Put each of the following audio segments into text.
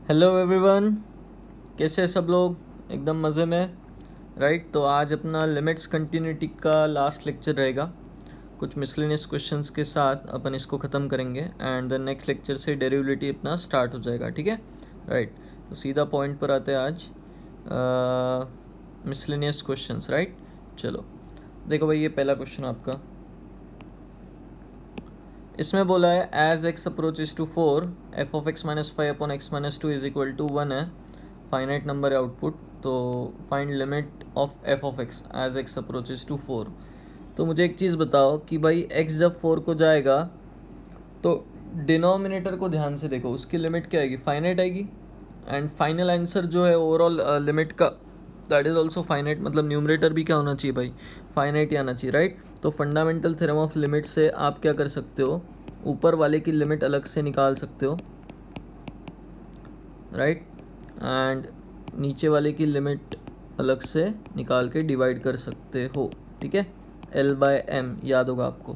Hello everyone, कैसे हैं सब लोग? एकदम मज़े में, राइट? तो आज अपना लिमिट्स कंटिन्यूटी का लास्ट लेक्चर रहेगा। कुछ मिसलेनियस क्वेश्चंस के साथ अपन इसको ख़त्म करेंगे एंड द नेक्स्ट लेक्चर से डेरिवेटिव अपना स्टार्ट हो जाएगा, ठीक है? राइट, तो सीधा पॉइंट पर आते हैं आज। Miscellaneous questions, right? चलो देखो भाई, ये पहला क्वेश्चन आपका, इसमें बोला है as x approaches to 4 f of x minus 5 upon x minus 2 is equal to 1 है। फाइनाइट नंबर है आउटपुट, तो find limit of f of x as x approaches to 4। तो मुझे एक चीज़ बताओ कि भाई एक्स जब 4 को जाएगा तो डिनोमिनेटर को ध्यान से देखो, उसकी लिमिट क्या आएगी? फाइनाइट आएगी। एंड फाइनल आंसर जो है ओवरऑल लिमिट का, दैट इज़ ऑल्सो फाइनाइट। मतलब न्यूमरेटर भी क्या होना चाहिए भाई? फाइनाइट ही आना चाहिए, राइट? तो फंडामेंटल थ्योरम ऑफ लिमिट से आप क्या कर सकते हो? ऊपर वाले की लिमिट अलग से निकाल सकते हो, राइट? एंड नीचे वाले की लिमिट अलग से निकाल के डिवाइड कर सकते हो, ठीक है? L/M याद होगा आपको।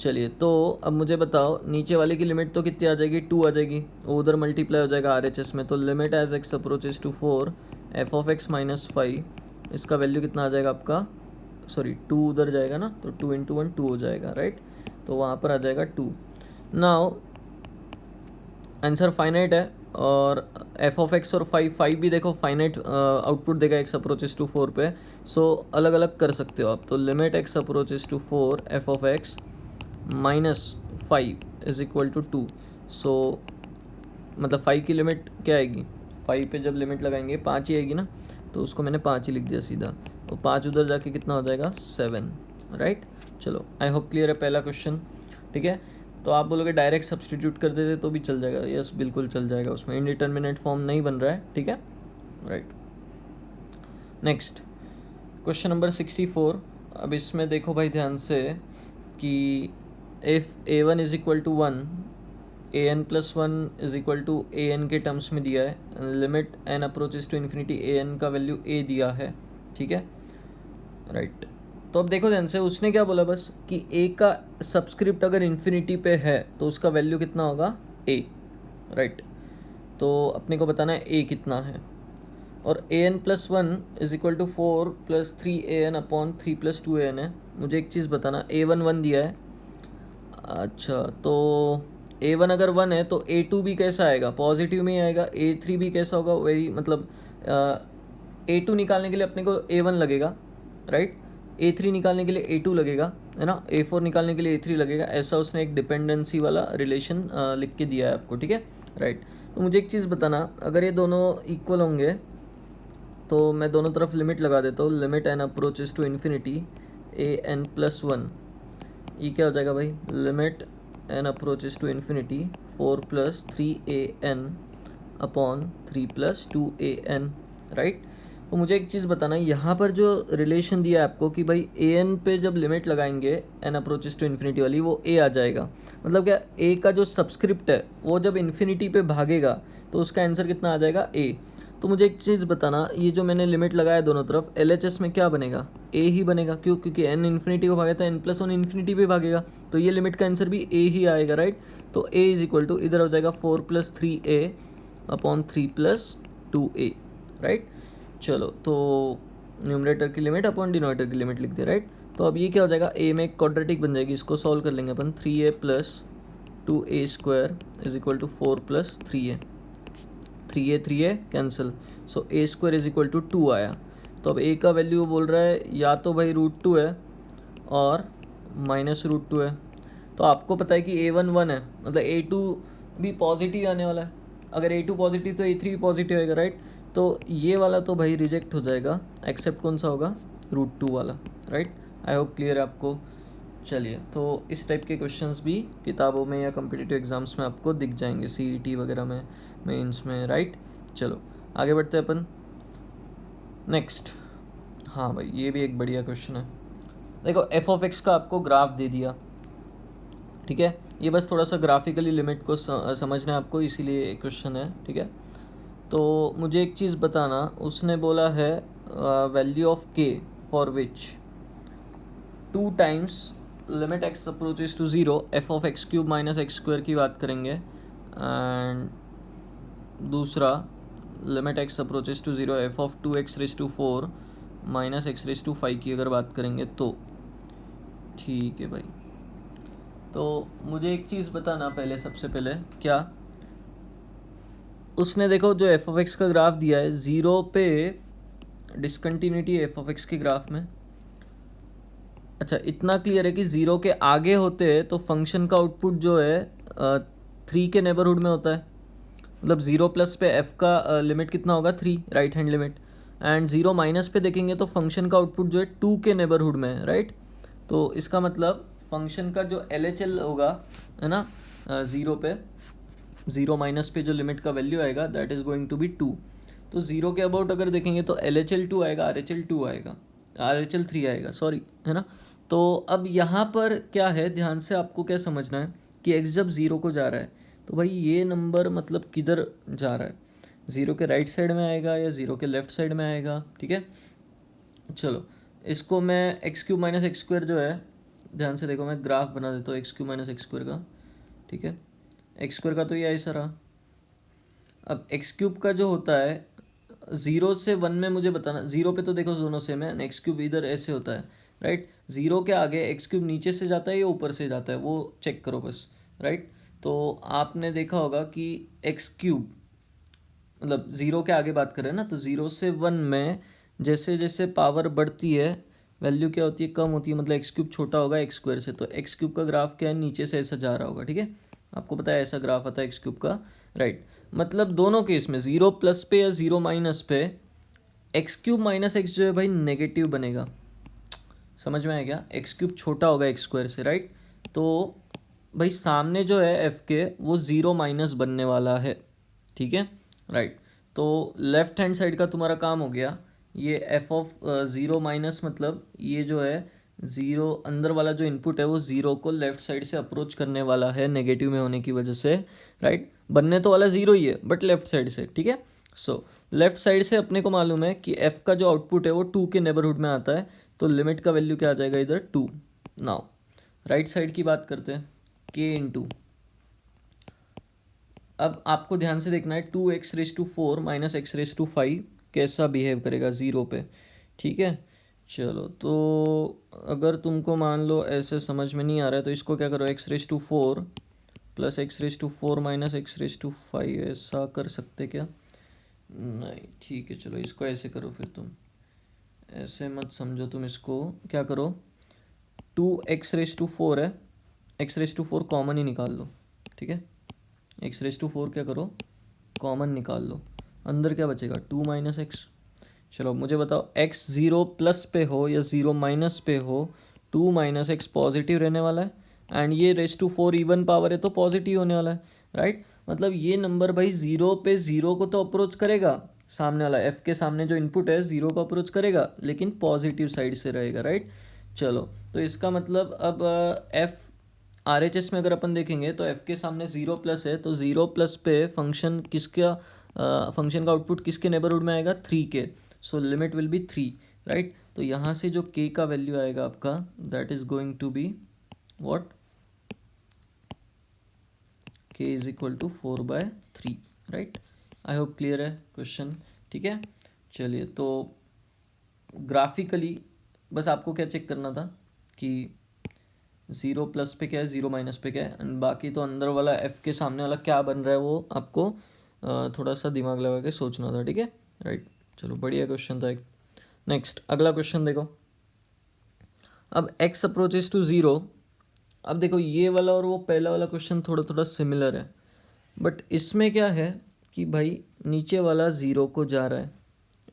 चलिए, तो अब मुझे बताओ, नीचे वाले की लिमिट तो कितनी आ जाएगी? 2 आ जाएगी, वो उधर मल्टीप्लाई हो जाएगा RHS में। तो limit as x approaches to 4 f of x minus 5, इसका वैल्यू कितना आ जाएगा आपका? सॉरी, 2 उधर जाएगा ना, तो 2 इंटू 1 2 हो जाएगा, राइट? तो वहाँ पर आ जाएगा 2। नाउ आंसर फाइनाइट है, और एफ ऑफ एक्स और 5 भी देखो फाइनाइट आउटपुट देगा एक्स अप्रोचेज टू 4 पे। सो अलग अलग कर सकते हो आप। तो limit x approaches to 4 f of x minus 5 is equal to 2। So मतलब 5 की लिमिट क्या आएगी? 5 पे जब लिमिट लगाएंगे 5 ही आएगी ना, तो उसको मैंने 5 ही लिख दिया सीधा। तो 5 उधर जाके कितना हो जाएगा? 7, राइट? चलो, आई होप क्लियर है पहला क्वेश्चन, ठीक है? तो आप बोलोगे डायरेक्ट सब्सटीट्यूट कर देते तो भी चल जाएगा। यस, बिल्कुल चल जाएगा, उसमें इनडिटर्मिनेट फॉर्म नहीं बन रहा है, ठीक है? राइट। Next question number 64। अब इसमें देखो भाई ध्यान से कि if a1 is equal to 1, an plus 1 is equal to an के टर्म्स में दिया है। Limit n approaches to infinity an का वैल्यू a दिया है, ठीक है? राइट। तो अब देखो ध्यान से, उसने क्या बोला बस कि a का सब्सक्रिप्ट अगर इन्फिनिटी पे है तो उसका वैल्यू कितना होगा? a, right? तो अपने को बताना है a कितना है। और an plus 1 is equal to 4 plus 3an upon 3 plus 2an है। मुझे एक चीज़ बताना, a1 1 दिया है। अच्छा, तो a1 अगर 1 है तो a2 भी कैसा आएगा? पॉजिटिव में ही आएगा। a3 भी कैसा होगा? वही, मतलब a2 निकालने के लिए अपने को a1 लगेगा, राइट? a3 निकालने के लिए a2 लगेगा, है ना? a4 निकालने के लिए a3 लगेगा। ऐसा उसने एक डिपेंडेंसी वाला रिलेशन लिख के दिया है आपको, ठीक है? राइट। तो मुझे एक चीज़ बताना, अगर ये दोनों इक्वल होंगे तो मैं दोनों तरफ लिमिट लगा देता हूँ। Limit n approaches to infinity an plus 1, ये क्या हो जाएगा भाई? Limit n approaches to infinity 4 plus 3an upon 3 plus 2an, right? तो मुझे एक चीज़ बताना, यहाँ पर जो रिलेशन दिया है आपको कि भाई an पे जब लिमिट लगाएंगे n अप्रोचेज टू इन्फिनिटी वाली, वो a आ जाएगा। मतलब क्या, a का जो सब्सक्रिप्ट है वो जब इन्फिनिटी पे भागेगा तो उसका आंसर कितना आ जाएगा? a। तो मुझे एक चीज़ बताना, ये जो मैंने लिमिट लगाया दोनों तरफ, LHS में क्या बनेगा? a ही बनेगा। क्यों? क्योंकि n इन्फिनिटी को भागेगा तो n प्लस 1 इन्फिनिटी पे भागेगा, तो ये लिमिट का आंसर भी a ही आएगा, राइट? तो a इज इक्वल टू, इधर हो जाएगा 4 plus 3a upon 3 plus 2a, right? चलो, तो न्यूमरेटर की लिमिट अपॉन डिनोमिनेटर की लिमिट लिख दे, राइट? तो अब ये क्या हो जाएगा? a में एक क्वाड्रेटिक बन जाएगी, इसको सॉल्व कर लेंगे अपन। 3a plus 2a square is equal to 4 plus 3a, 3a cancel, so a square is equal to 2 आया। तो अब a का वैल्यू बोल रहा है या तो भाई √2 है और माइनस √2 है। तो आपको पता है कि a1 1 है, मतलब a2 भी पॉजिटिव आने वाला है। अगर a2 पॉजिटिव तो a3 भी पॉजिटिव आएगा, राइट? तो ये वाला तो भाई रिजेक्ट हो जाएगा, एक्सेप्ट कौन सा होगा? √2 वाला, राइट? आई होप क्लियर है आपको। चलिए, तो इस टाइप के क्वेश्चंस भी किताबों में या कम्पिटिटिव एग्जाम्स में आपको दिख जाएंगे, CET वगैरह में, मेंस में, राइट? चलो आगे बढ़ते हैं अपन। नेक्स्ट, हाँ भाई, ये भी एक बढ़िया क्वेश्चन है। देखो, एफ ऑफ एक्स का आपको ग्राफ दे दिया, ठीक है? ये बस थोड़ा सा ग्राफिकली लिमिट को समझना है आपको, इसीलिए क्वेश्चन है, ठीक है? तो मुझे एक चीज़ बताना, उसने बोला है value of k for which 2 times limit x approaches to 0 f of x cube minus x square की बात करेंगे। एंड दूसरा limit x approaches to 0 f of 2x⁴ minus x⁵ की अगर बात करेंगे तो ठीक है भाई। तो मुझे एक चीज़ बताना पहले, सबसे पहले क्या उसने देखो जो एफ ऑफ एक्स का ग्राफ दिया है 0 पे डिसकंटिन्यूटी एफ ऑफ एक्स के ग्राफ में। अच्छा, इतना क्लियर है कि 0 के आगे होते हैं तो फंक्शन का आउटपुट जो है 3 के नेबरहुड में होता है। मतलब 0 प्लस पे एफ का लिमिट कितना होगा 3, right hand limit. And 0 minus पे देखेंगे तो फंक्शन का आउटपुट जो है 2 के नेबरहुड में है, राइट। तो इसका मतलब फंक्शन का जो LHL होगा, है ना, 0 पे 0 माइनस पे जो लिमिट का वैल्यू आएगा that is going to be 2। तो 0 के अबाउट अगर देखेंगे तो LHL 2 आएगा, RHL 2 आएगा, RHL 3 आएगा, सॉरी, है ना। तो अब यहाँ पर क्या है, ध्यान से आपको क्या समझना है कि x जब 0 को जा रहा है तो भाई ये नंबर मतलब किधर जा रहा है, 0 के राइट साइड में आएगा या 0 के लेफ्ट साइड में आएगा, ठीक है। चलो इसको मैं x³ माइनस x² जो है, ध्यान से देखो, मैं ग्राफ बना देता हूँ x³ माइनस x² का, ठीक है। x² का तो ये ऐसा रहा। अब x³ का जो होता है 0 से 1 में मुझे बताना, 0 पे तो देखो दोनों सेम है, x³ इधर ऐसे होता है, राइट। 0 के आगे x³ नीचे से जाता है या ऊपर से जाता है वो चेक करो बस, राइट। तो आपने देखा होगा कि x³ मतलब 0 के आगे बात करें ना, तो 0 से 1 में जैसे जैसे पावर बढ़ती है वैल्यू क्या होती है, कम होती है, मतलब x³ छोटा होगा x² से। तो x³ का ग्राफ क्या है, नीचे से ऐसा जा रहा होगा, ठीक है। आपको पता है ऐसा ग्राफ आता है x³ का, राइट। मतलब दोनों केस में 0 प्लस पे या 0 माइनस पे x³ माइनस x जो है भाई नेगेटिव बनेगा। समझ में आया क्या, x³ छोटा होगा x² से, राइट। तो भाई सामने जो है f के वो 0 माइनस बनने वाला है, ठीक है, राइट। तो लेफ्ट हैंड साइड का तुम्हारा काम हो गया। ये f ऑफ 0 माइनस मतलब ये जो है 0 अंदर वाला जो इनपुट है वो 0 को लेफ्ट साइड से अप्रोच करने वाला है नेगेटिव में होने की वजह से, राइट। बनने तो वाला 0 ही है बट लेफ्ट साइड से, ठीक है। सो लेफ्ट साइड से अपने को मालूम है कि f का जो आउटपुट है वो 2 के नेबरहुड में आता है, तो लिमिट का वैल्यू क्या आ जाएगा इधर 2। नाउ राइट साइड की बात करते हैं, k इंटू, अब आपको ध्यान से देखना है 2x⁴ माइनस x⁵ कैसा बिहेव करेगा 0 पे, ठीक है। चलो तो अगर तुमको मान लो ऐसे समझ में नहीं आ रहा है तो इसको क्या करो, x⁴ plus x⁴ minus x⁵ ऐसा कर सकते क्या, नहीं, ठीक है। चलो इसको ऐसे करो, फिर तुम ऐसे मत समझो, तुम इसको क्या करो, 2x⁴ है, x⁴ कॉमन ही निकाल लो, ठीक है। x⁴ क्या करो, कॉमन निकाल लो, अंदर क्या बचेगा 2 माइनस एक्स। चलो मुझे बताओ x 0 प्लस पे हो या 0 माइनस पे हो, 2 माइनस एक्स पॉजिटिव रहने वाला है, एंड ये ⁴ इवन पावर है तो पॉजिटिव होने वाला है, राइट। मतलब ये नंबर भाई 0 पे 0 को तो अप्रोच करेगा, सामने वाला f के सामने जो इनपुट है 0 को अप्रोच करेगा लेकिन पॉजिटिव साइड से रहेगा, राइट। चलो तो इसका मतलब अब f RHS में अगर अपन देखेंगे तो f के सामने 0 प्लस है, तो 0 प्लस पे फंक्शन किसका, फंक्शन का आउटपुट किसके नेबरहुड में आएगा 3 के, so limit will be 3, right. तो यहाँ से जो k का वैल्यू आएगा आपका that is going to be what, k is equal to 4/3, right. I hope clear है क्वेश्चन, ठीक है। चलिए तो ग्राफिकली बस आपको क्या चेक करना था कि 0 प्लस पे क्या है, 0 माइनस पे क्या है, एंड बाकी तो अंदर वाला f के सामने वाला क्या बन रहा है वो आपको थोड़ा सा दिमाग लगा के सोचना था, ठीक है, राइट। चलो बढ़िया क्वेश्चन था एक। नेक्स्ट अगला क्वेश्चन देखो, अब x अप्रोचेस टू 0। अब देखो ये वाला और वो पहला वाला क्वेश्चन थोड़ा थोड़ा सिमिलर है, बट इसमें क्या है कि भाई नीचे वाला 0 को जा रहा है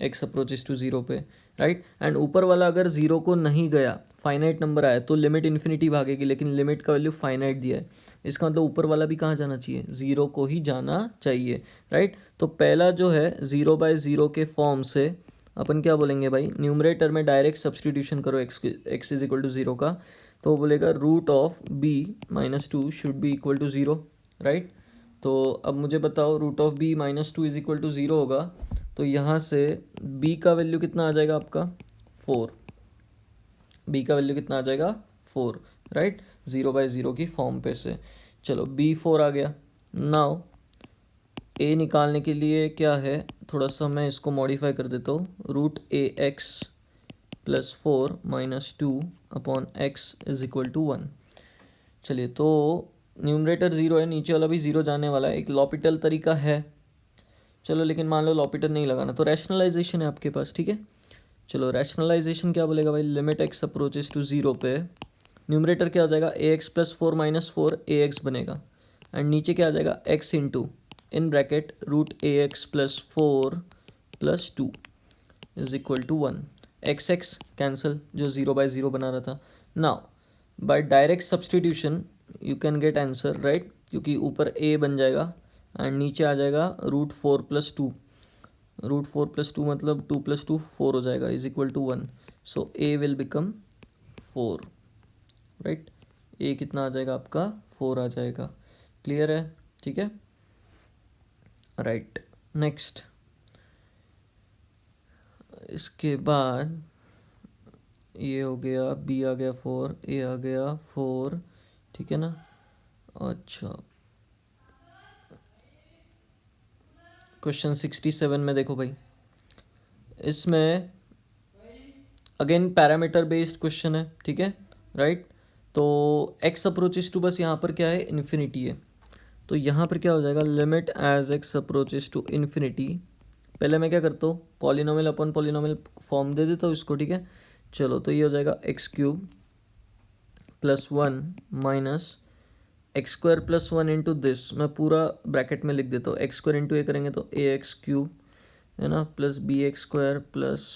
x अप्रोचेस टू 0 पे, राइट। एंड ऊपर वाला अगर 0 को नहीं गया, फाइनाइट नंबर आया तो लिमिट इन्फिनिटी भागेगी, लेकिन लिमिट का वैल्यू फाइनाइट दिया है, इसका मतलब ऊपर वाला भी कहाँ जाना चाहिए, 0 को ही जाना चाहिए, राइट। तो पहला जो है 0/0 के फॉर्म से अपन क्या बोलेंगे भाई, न्यूमरेटर में डायरेक्ट सब्सटीट्यूशन करो x इज इक्वल टू 0 का, तो वो बोलेगा √(b−2) should be equal to 0, right. तो अब मुझे बताओ √(b−2) इज इक्वल टू 0 होगा, तो यहाँ से b का वैल्यू कितना आ जाएगा आपका 4, b का वैल्यू कितना आ जाएगा 4, राइट, 0/0 की फॉर्म पे से। चलो b 4 आ गया। नाउ ए निकालने के लिए क्या है, थोड़ा सा मैं इसको मॉडिफाई कर देता हूँ, root a x plus 4 minus 2 upon x is equal to 1। चलिए, तो न्यूमरेटर 0 है, नीचे वाला भी 0 जाने वाला है, एक लॉपिटल तरीका है। चलो, लेकिन मान लो लॉपिटल नहीं लगाना, तो रैशनलाइजेशन है आपके पास, ठीक है। चलो, रैशनलाइजेशन क्या बोलेगा भाई, लिमिट एक्स अप्रोचेस टू 0 पे न्यूमरेटर क्या हो जाएगा, a x plus 4 minus 4 a x बनेगा, एंड नीचे क्या आ जाएगा, x into in bracket root a x plus 4 plus 2 is equal to 1। X x cancel, जो 0/0 बना रहा था। Now by direct substitution you can get answer, right, क्योंकि ऊपर ए बन जाएगा एंड नीचे आ जाएगा रूट 4 प्लस 2। रूट 4 प्लस 2 मतलब 2 प्लस 2 4 हो जाएगा, is equal to 1। So a will become 4, right. A कितना आ जाएगा आपका, 4 आ जाएगा। क्लियर है, ठीक है, राइट। नेक्स्ट, इसके बाद ये हो गया, बी आ गया 4, ए आ गया 4, ठीक है ना। अच्छा, क्वेश्चन 67 में देखो भाई, इसमें अगेन पैरामीटर बेस्ड क्वेश्चन है, ठीक है, राइट। तो एक्स अप्रोचेस टू, बस यहाँ पर क्या है, इन्फिनिटी है, तो यहाँ पर क्या हो जाएगा, limit as x approaches to infinity. पहले मैं क्या करता हूँ, पॉलिनोमियल अपन पॉलिनोमियल फॉर्म दे देता हूँ इसको, ठीक है। चलो, तो ये हो जाएगा x cube plus 1 minus x square plus 1 into this, मैं पूरा ब्रैकेट में लिख देता हूँ, एक्स स्क्वायर इंटू ए करेंगे तो ए एक्स क्यूब है ना, plus b x square plus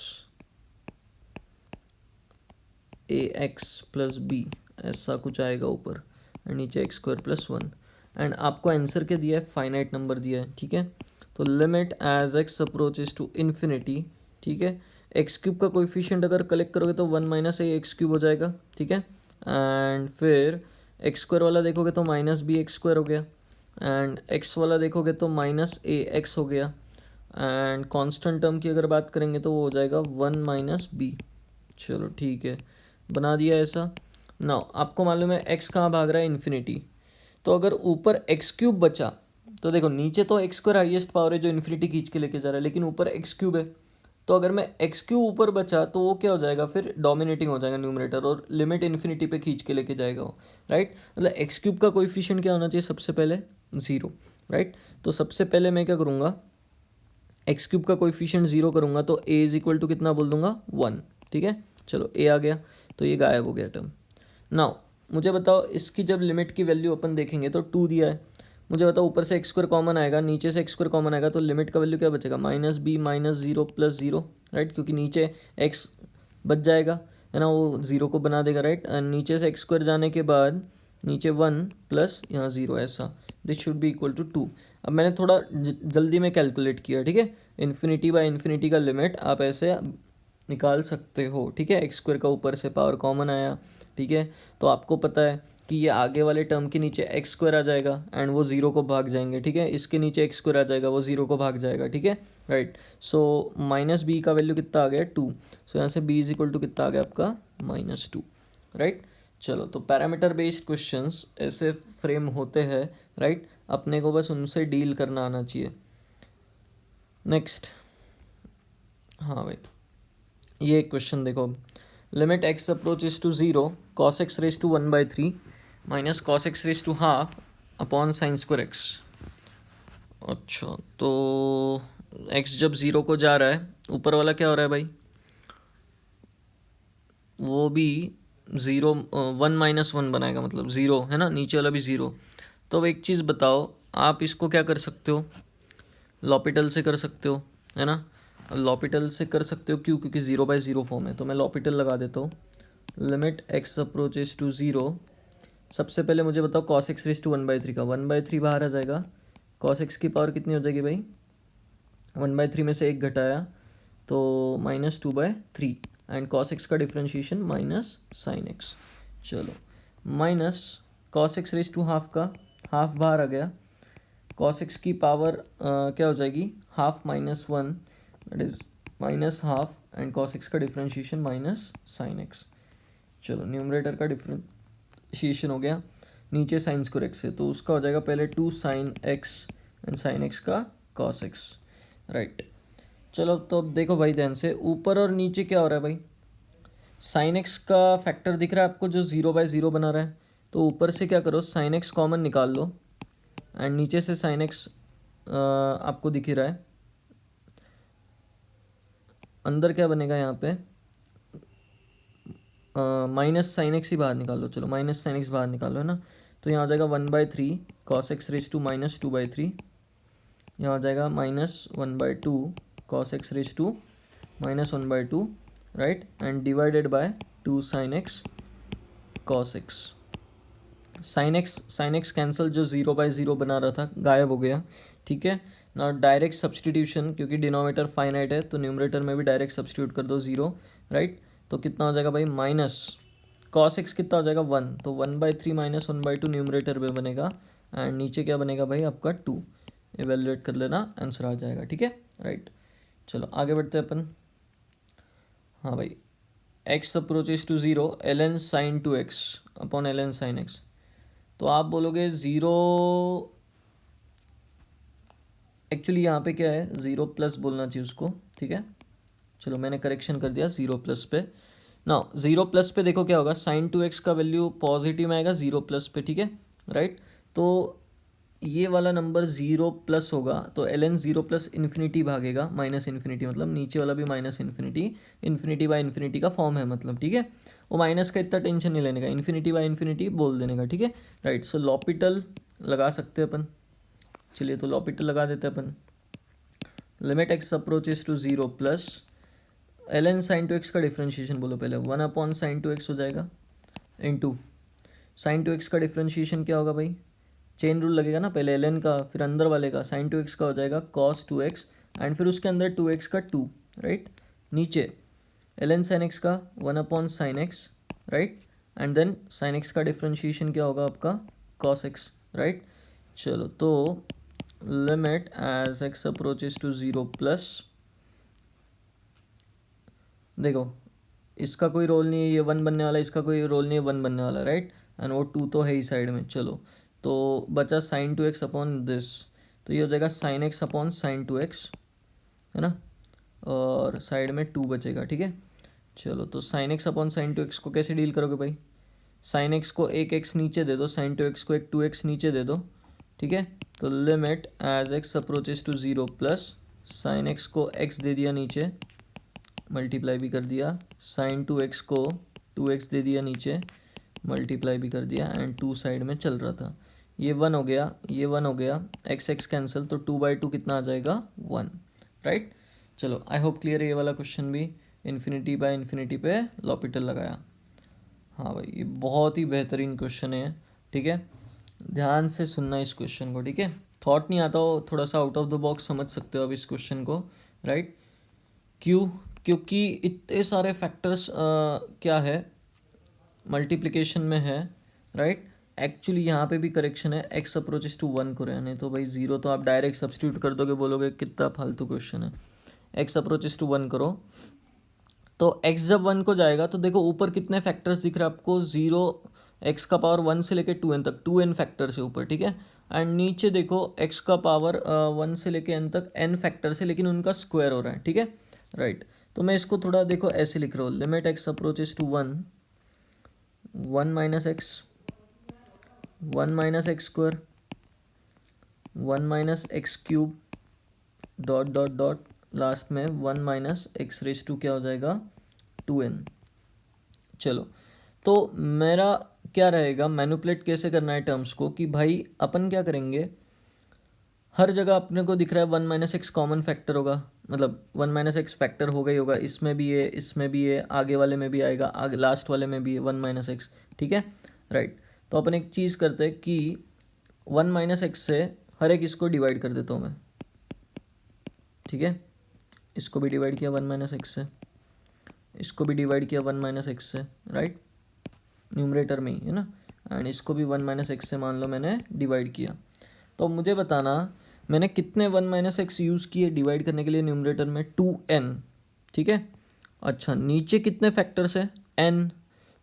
a x plus b, ऐसा कुछ आएगा ऊपर, और नीचे एक्स स्क्वायर प्लस 1। एंड आपको आंसर क्या दिया है, फाइनाइट नंबर दिया है, ठीक है। तो limit as x approaches to infinity, ठीक है, एक्स क्यूब का कोएफिशिएंट अगर कलेक्ट करोगे तो 1 माइनस ए एक्स क्यूब हो जाएगा, ठीक है। एंड फिर एक्स स्क्वायर वाला देखोगे तो माइनस बी एक्स स्क्वायर हो गया, एंड एक्स वाला देखोगे तो माइनस ए एक्स हो गया, एंड कांस्टेंट टर्म की अगर बात करेंगे तो वो हो जाएगा 1 माइनस बी। चलो, ठीक है, बना दिया ऐसा। नाउ आपको मालूम है एक्स कहाँ भाग रहा है, इन्फिनिटी, तो अगर ऊपर एक्स क्यूब बचा तो देखो नीचे तो एक्स स्क्वायर हाइएस्ट पावर है जो इन्फिनिटी खींच के लेके जा रहा है, लेकिन ऊपर एक्स क्यूब है, तो अगर मैं एक्स क्यूब ऊपर बचा तो वो क्या हो जाएगा, फिर डोमिनेटिंग हो जाएगा न्यूमरेटर, और लिमिट इन्फिनिटी पे खींच के लेके जाएगा वो, राइट। मतलब एक्स क्यूब का कोएफिशिएंट क्या होना चाहिए, सबसे पहले 0, राइट। तो सबसे पहले मैं क्या करूँगा, एक्स क्यूब का कोएफिशिएंट 0 करूँगा, तो ए इज इक्वल टू कितना बोल दूंगा, 1, ठीक है। चलो, ए आ गया, तो ये गायब हो गया टर्म। नाउ मुझे बताओ, इसकी जब लिमिट की वैल्यू अपन देखेंगे तो 2 दिया है, मुझे बताओ ऊपर से एक्स स्क्वायर कॉमन आएगा, नीचे से एक्स स्क्वायर कॉमन आएगा, तो लिमिट का वैल्यू क्या बचेगा, minus b minus 0 plus 0, right, क्योंकि नीचे एक्स बच जाएगा, है ना, वो 0 को बना देगा, राइट। एंड नीचे से एक्स स्क्वायर जाने के बाद नीचे 1 प्लस यहाँ 0, ऐसा, this should be equal to 2। अब मैंने थोड़ा जल्दी में कैलकुलेट किया, ठीक है, इन्फिनिटी बाय इन्फिनिटी का लिमिट आप ऐसे निकाल सकते हो, ठीक है। एक्स स्क्वायर का ऊपर से पावर कॉमन आया, ठीक है, तो आपको पता है कि ये आगे वाले टर्म के नीचे एक्स स्क्वायर आ जाएगा एंड वो 0 को भाग जाएंगे, ठीक है, इसके नीचे एक्स स्क्वायर आ जाएगा, वो 0 को भाग जाएगा, ठीक है, राइट। सो माइनस बी का वैल्यू कितना आ गया, 2। सो यहाँ से बी इज इक्वल टू कितना आ गया आपका, -2, राइट। चलो, तो पैरामीटर बेस्ड क्वेश्चंस ऐसे फ्रेम होते हैं, राइट, अपने को बस उनसे डील करना आना चाहिए। नेक्स्ट, हाँ भाई, ये क्वेश्चन देखो, limit x approaches to 0 cos x raise to 1/3 minus cos x raise to half upon sine square x. अच्छा, तो एक्स जब 0 को जा रहा है, ऊपर वाला क्या हो रहा है भाई, वो भी 0 1 माइनस 1 बनाएगा, मतलब 0 है ना, नीचे वाला भी 0। तो अब एक चीज़ बताओ, आप इसको क्या कर सकते हो, लॉपिटल से कर सकते हो, है ना। लॉपिटल से कर सकते हो, क्यों, क्योंकि 0/0 फॉर्म है, तो मैं लॉपिटल लगा देता हूँ। लिमिट एक्स अप्रोचेस टू 0, सबसे पहले मुझे बताओ कॉस एक्स रेज टू 1/3 का, 1/3 बाहर आ जाएगा, कॉस एक्स की पावर कितनी हो जाएगी भाई, 1/3 में से 1 घटाया तो -2/3, एंड कॉस एक्स का डिफ्रेंशिएशन माइनस साइन एक्स। चलो, minus cos x raise to half का, हाफ बाहर आ गया, कॉस एक्स की पावर क्या हो जाएगी, half -1, that is -half, and cos x का डिफ्रेंशिएशन माइनस साइन एक्स। चलो, न्यूमरेटर का डिफ्रेंशिएशन हो गया, नीचे साइन स्क्वायर एक्स है, तो उसका हो जाएगा पहले 2 sin x and sine x का कॉस एक्स, राइट। चलो तो अब देखो भाई ध्यान से, ऊपर और नीचे क्या हो रहा है भाई, साइन एक्स का फैक्टर दिख रहा है आपको जो 0/0 बना रहा है, तो ऊपर से क्या करो, साइन एक्स कॉमन निकाल लो एंड नीचे से साइन एक्स आपको दिख ही रहा है, अंदर क्या बनेगा यहाँ पे, माइनस साइन एक्स ही बाहर निकाल लो, चलो माइनस साइन एक्स बाहर निकालो है ना, तो यहाँ आ जाएगा 1/3 cos x raise to minus 2/3, यहाँ आ जाएगा -1/2 cos x raise to -1/2, right, and divided by 2 sine x cos x. Sine x cancel, जो 0/0 बना रहा था गायब हो गया, ठीक है ना। डायरेक्ट सब्सटीट्यूशन, क्योंकि डिनोमिनेटर फाइनाइट है तो न्यूमरेटर में भी डायरेक्ट सब्सटीट्यूट कर दो 0, राइट। तो कितना हो जाएगा भाई, माइनस कॉस एक्स कितना हो जाएगा 1, तो 1/3 माइनस 1/2 न्यूमरेटर में बनेगा एंड नीचे क्या बनेगा भाई आपका 2, एवेलुएट कर लेना, आंसर आ जाएगा, ठीक है, राइट। चलो आगे बढ़ते हैं अपन। हाँ भाई, x approaches to 0 ln sin 2x अपॉन ln sin x, तो आप बोलोगे 0, एक्चुअली यहाँ पे क्या है, 0+ बोलना चाहिए उसको, ठीक है। चलो मैंने करेक्शन कर दिया 0+ पे ना, 0+ पे देखो क्या होगा, sin 2x का वैल्यू पॉजिटिव में आएगा 0+ पे, ठीक है, राइट। तो ये वाला नंबर 0+ होगा तो ln 0+ इन्फिनिटी भागेगा माइनस इन्फिनिटी, मतलब नीचे वाला भी minus infinity, infinity by infinity का फॉर्म है मतलब, ठीक है। वो माइनस का इतना टेंशन नहीं लेने का, इन्फिनिटी बाय इन्फिनिटी बोल देने का, ठीक है, राइट। सो लॉपिटल लगा सकते हैं अपन, चलिए तो लॉपिटल लगा देते हैं अपन। Limit x approaches to 0+ ln sin 2x का डिफ्रेंशिएशन बोलो पहले, 1/sin 2x हो जाएगा इनटू sin 2x का डिफ्रेंशिएशन क्या होगा भाई, चेन रूल लगेगा ना, पहले ln का फिर अंदर वाले का, sin 2x का हो जाएगा cos 2x एंड फिर उसके अंदर 2x का 2, राइट। नीचे ln sin x का 1/sin x, right, and then sin x का डिफ्रेंशिएशन क्या होगा आपका cos x, राइट। चलो तो limit as x approaches to 0+, देखो इसका कोई रोल नहीं है, ये 1 बनने वाला है, इसका कोई रोल नहीं है, 1 बनने वाला है, राइट, एंड वो 2 तो है ही साइड में। चलो तो बचा sin 2x अपॉन दिस, तो ये हो जाएगा sin x upon sin 2x, है ना, और साइड में 2 बचेगा, ठीक है। चलो तो sin x upon sin 2x को कैसे डील करोगे भाई, sin x को एक x नीचे दे दो, sin 2x को एक 2x नीचे दे दो, ठीक है। तो limit as x approaches to 0+, sin x को x दे दिया नीचे, मल्टीप्लाई भी कर दिया, sin 2x को 2x दे दिया नीचे, मल्टीप्लाई भी कर दिया, एंड 2 साइड में चल रहा था, ये 1 हो गया, ये 1 हो गया, x कैंसिल, तो 2/2 कितना आ जाएगा 1, राइट। चलो आई होप क्लियर है ये वाला क्वेश्चन भी, इन्फिनिटी बाय इन्फिनिटी पे लॉपिटल लगाया। हाँ भाई ये बहुत ही बेहतरीन क्वेश्चन है, ठीक है, ध्यान से सुनना इस क्वेश्चन को, ठीक है। थॉट नहीं आता हो, थोड़ा सा आउट ऑफ द बॉक्स समझ सकते हो अब इस क्वेश्चन को, राइट। क्यों, क्योंकि इतने सारे फैक्टर्स क्या है मल्टीप्लिकेशन में है, राइट। एक्चुअली यहाँ पे भी करेक्शन है, x अप्रोचेस टू 1 को रहने, तो भाई 0 तो आप डायरेक्ट सब्स्टिट्यूट कर दोगे, बोलोगे कितना फालतू क्वेश्चन है, x अप्रोचेस टू 1 करो, तो x जब 1 को जाएगा तो देखो ऊपर कितने फैक्टर्स दिख रहे हैं आपको, 0 x का पावर 1 से लेके 2n तक, 2n फैक्टर्स है ऊपर, ठीक है, एंड नीचे देखो x का पावर 1 से लेके n तक n फैक्टर्स है, लेकिन उनका स्क्वायर हो रहा है, ठीक है, राइट। तो मैं इसको थोड़ा देखो ऐसे लिख रहा हूँ, limit x approaches to 1, 1 minus x, 1 minus x square, 1 minus x cube, dot dot dot, last में 1 माइनस एक्स रेज टू क्या हो जाएगा 2n। चलो तो मेरा क्या रहेगा, मैनिपुलेट कैसे करना है टर्म्स को, कि भाई अपन क्या करेंगे, हर जगह अपने को दिख रहा है 1 माइनस एक्स कॉमन फैक्टर होगा, मतलब 1 माइनस एक्स फैक्टर होगा ही होगा, इसमें भी है, इसमें भी है, आगे वाले में भी आएगा, आगे लास्ट वाले में भी है 1 माइनस एक्स, ठीक है, राइट। तो अपन एक चीज़ करते हैं कि 1 माइनस एक्स से हर एक इसको डिवाइड कर देता हूँ मैं, ठीक है, इसको भी डिवाइड किया 1 माइनस एक्स से, इसको भी डिवाइड किया 1 माइनस एक्स से, राइट, न्यूमरेटर में ही है ना, एंड इसको भी 1 माइनस एक्स से मान लो मैंने डिवाइड किया। तो मुझे बताना मैंने कितने 1 माइनस एक्स यूज़ किए डिवाइड करने के लिए न्यूमरेटर में, 2n, ठीक है। अच्छा नीचे कितने फैक्टर्स है n,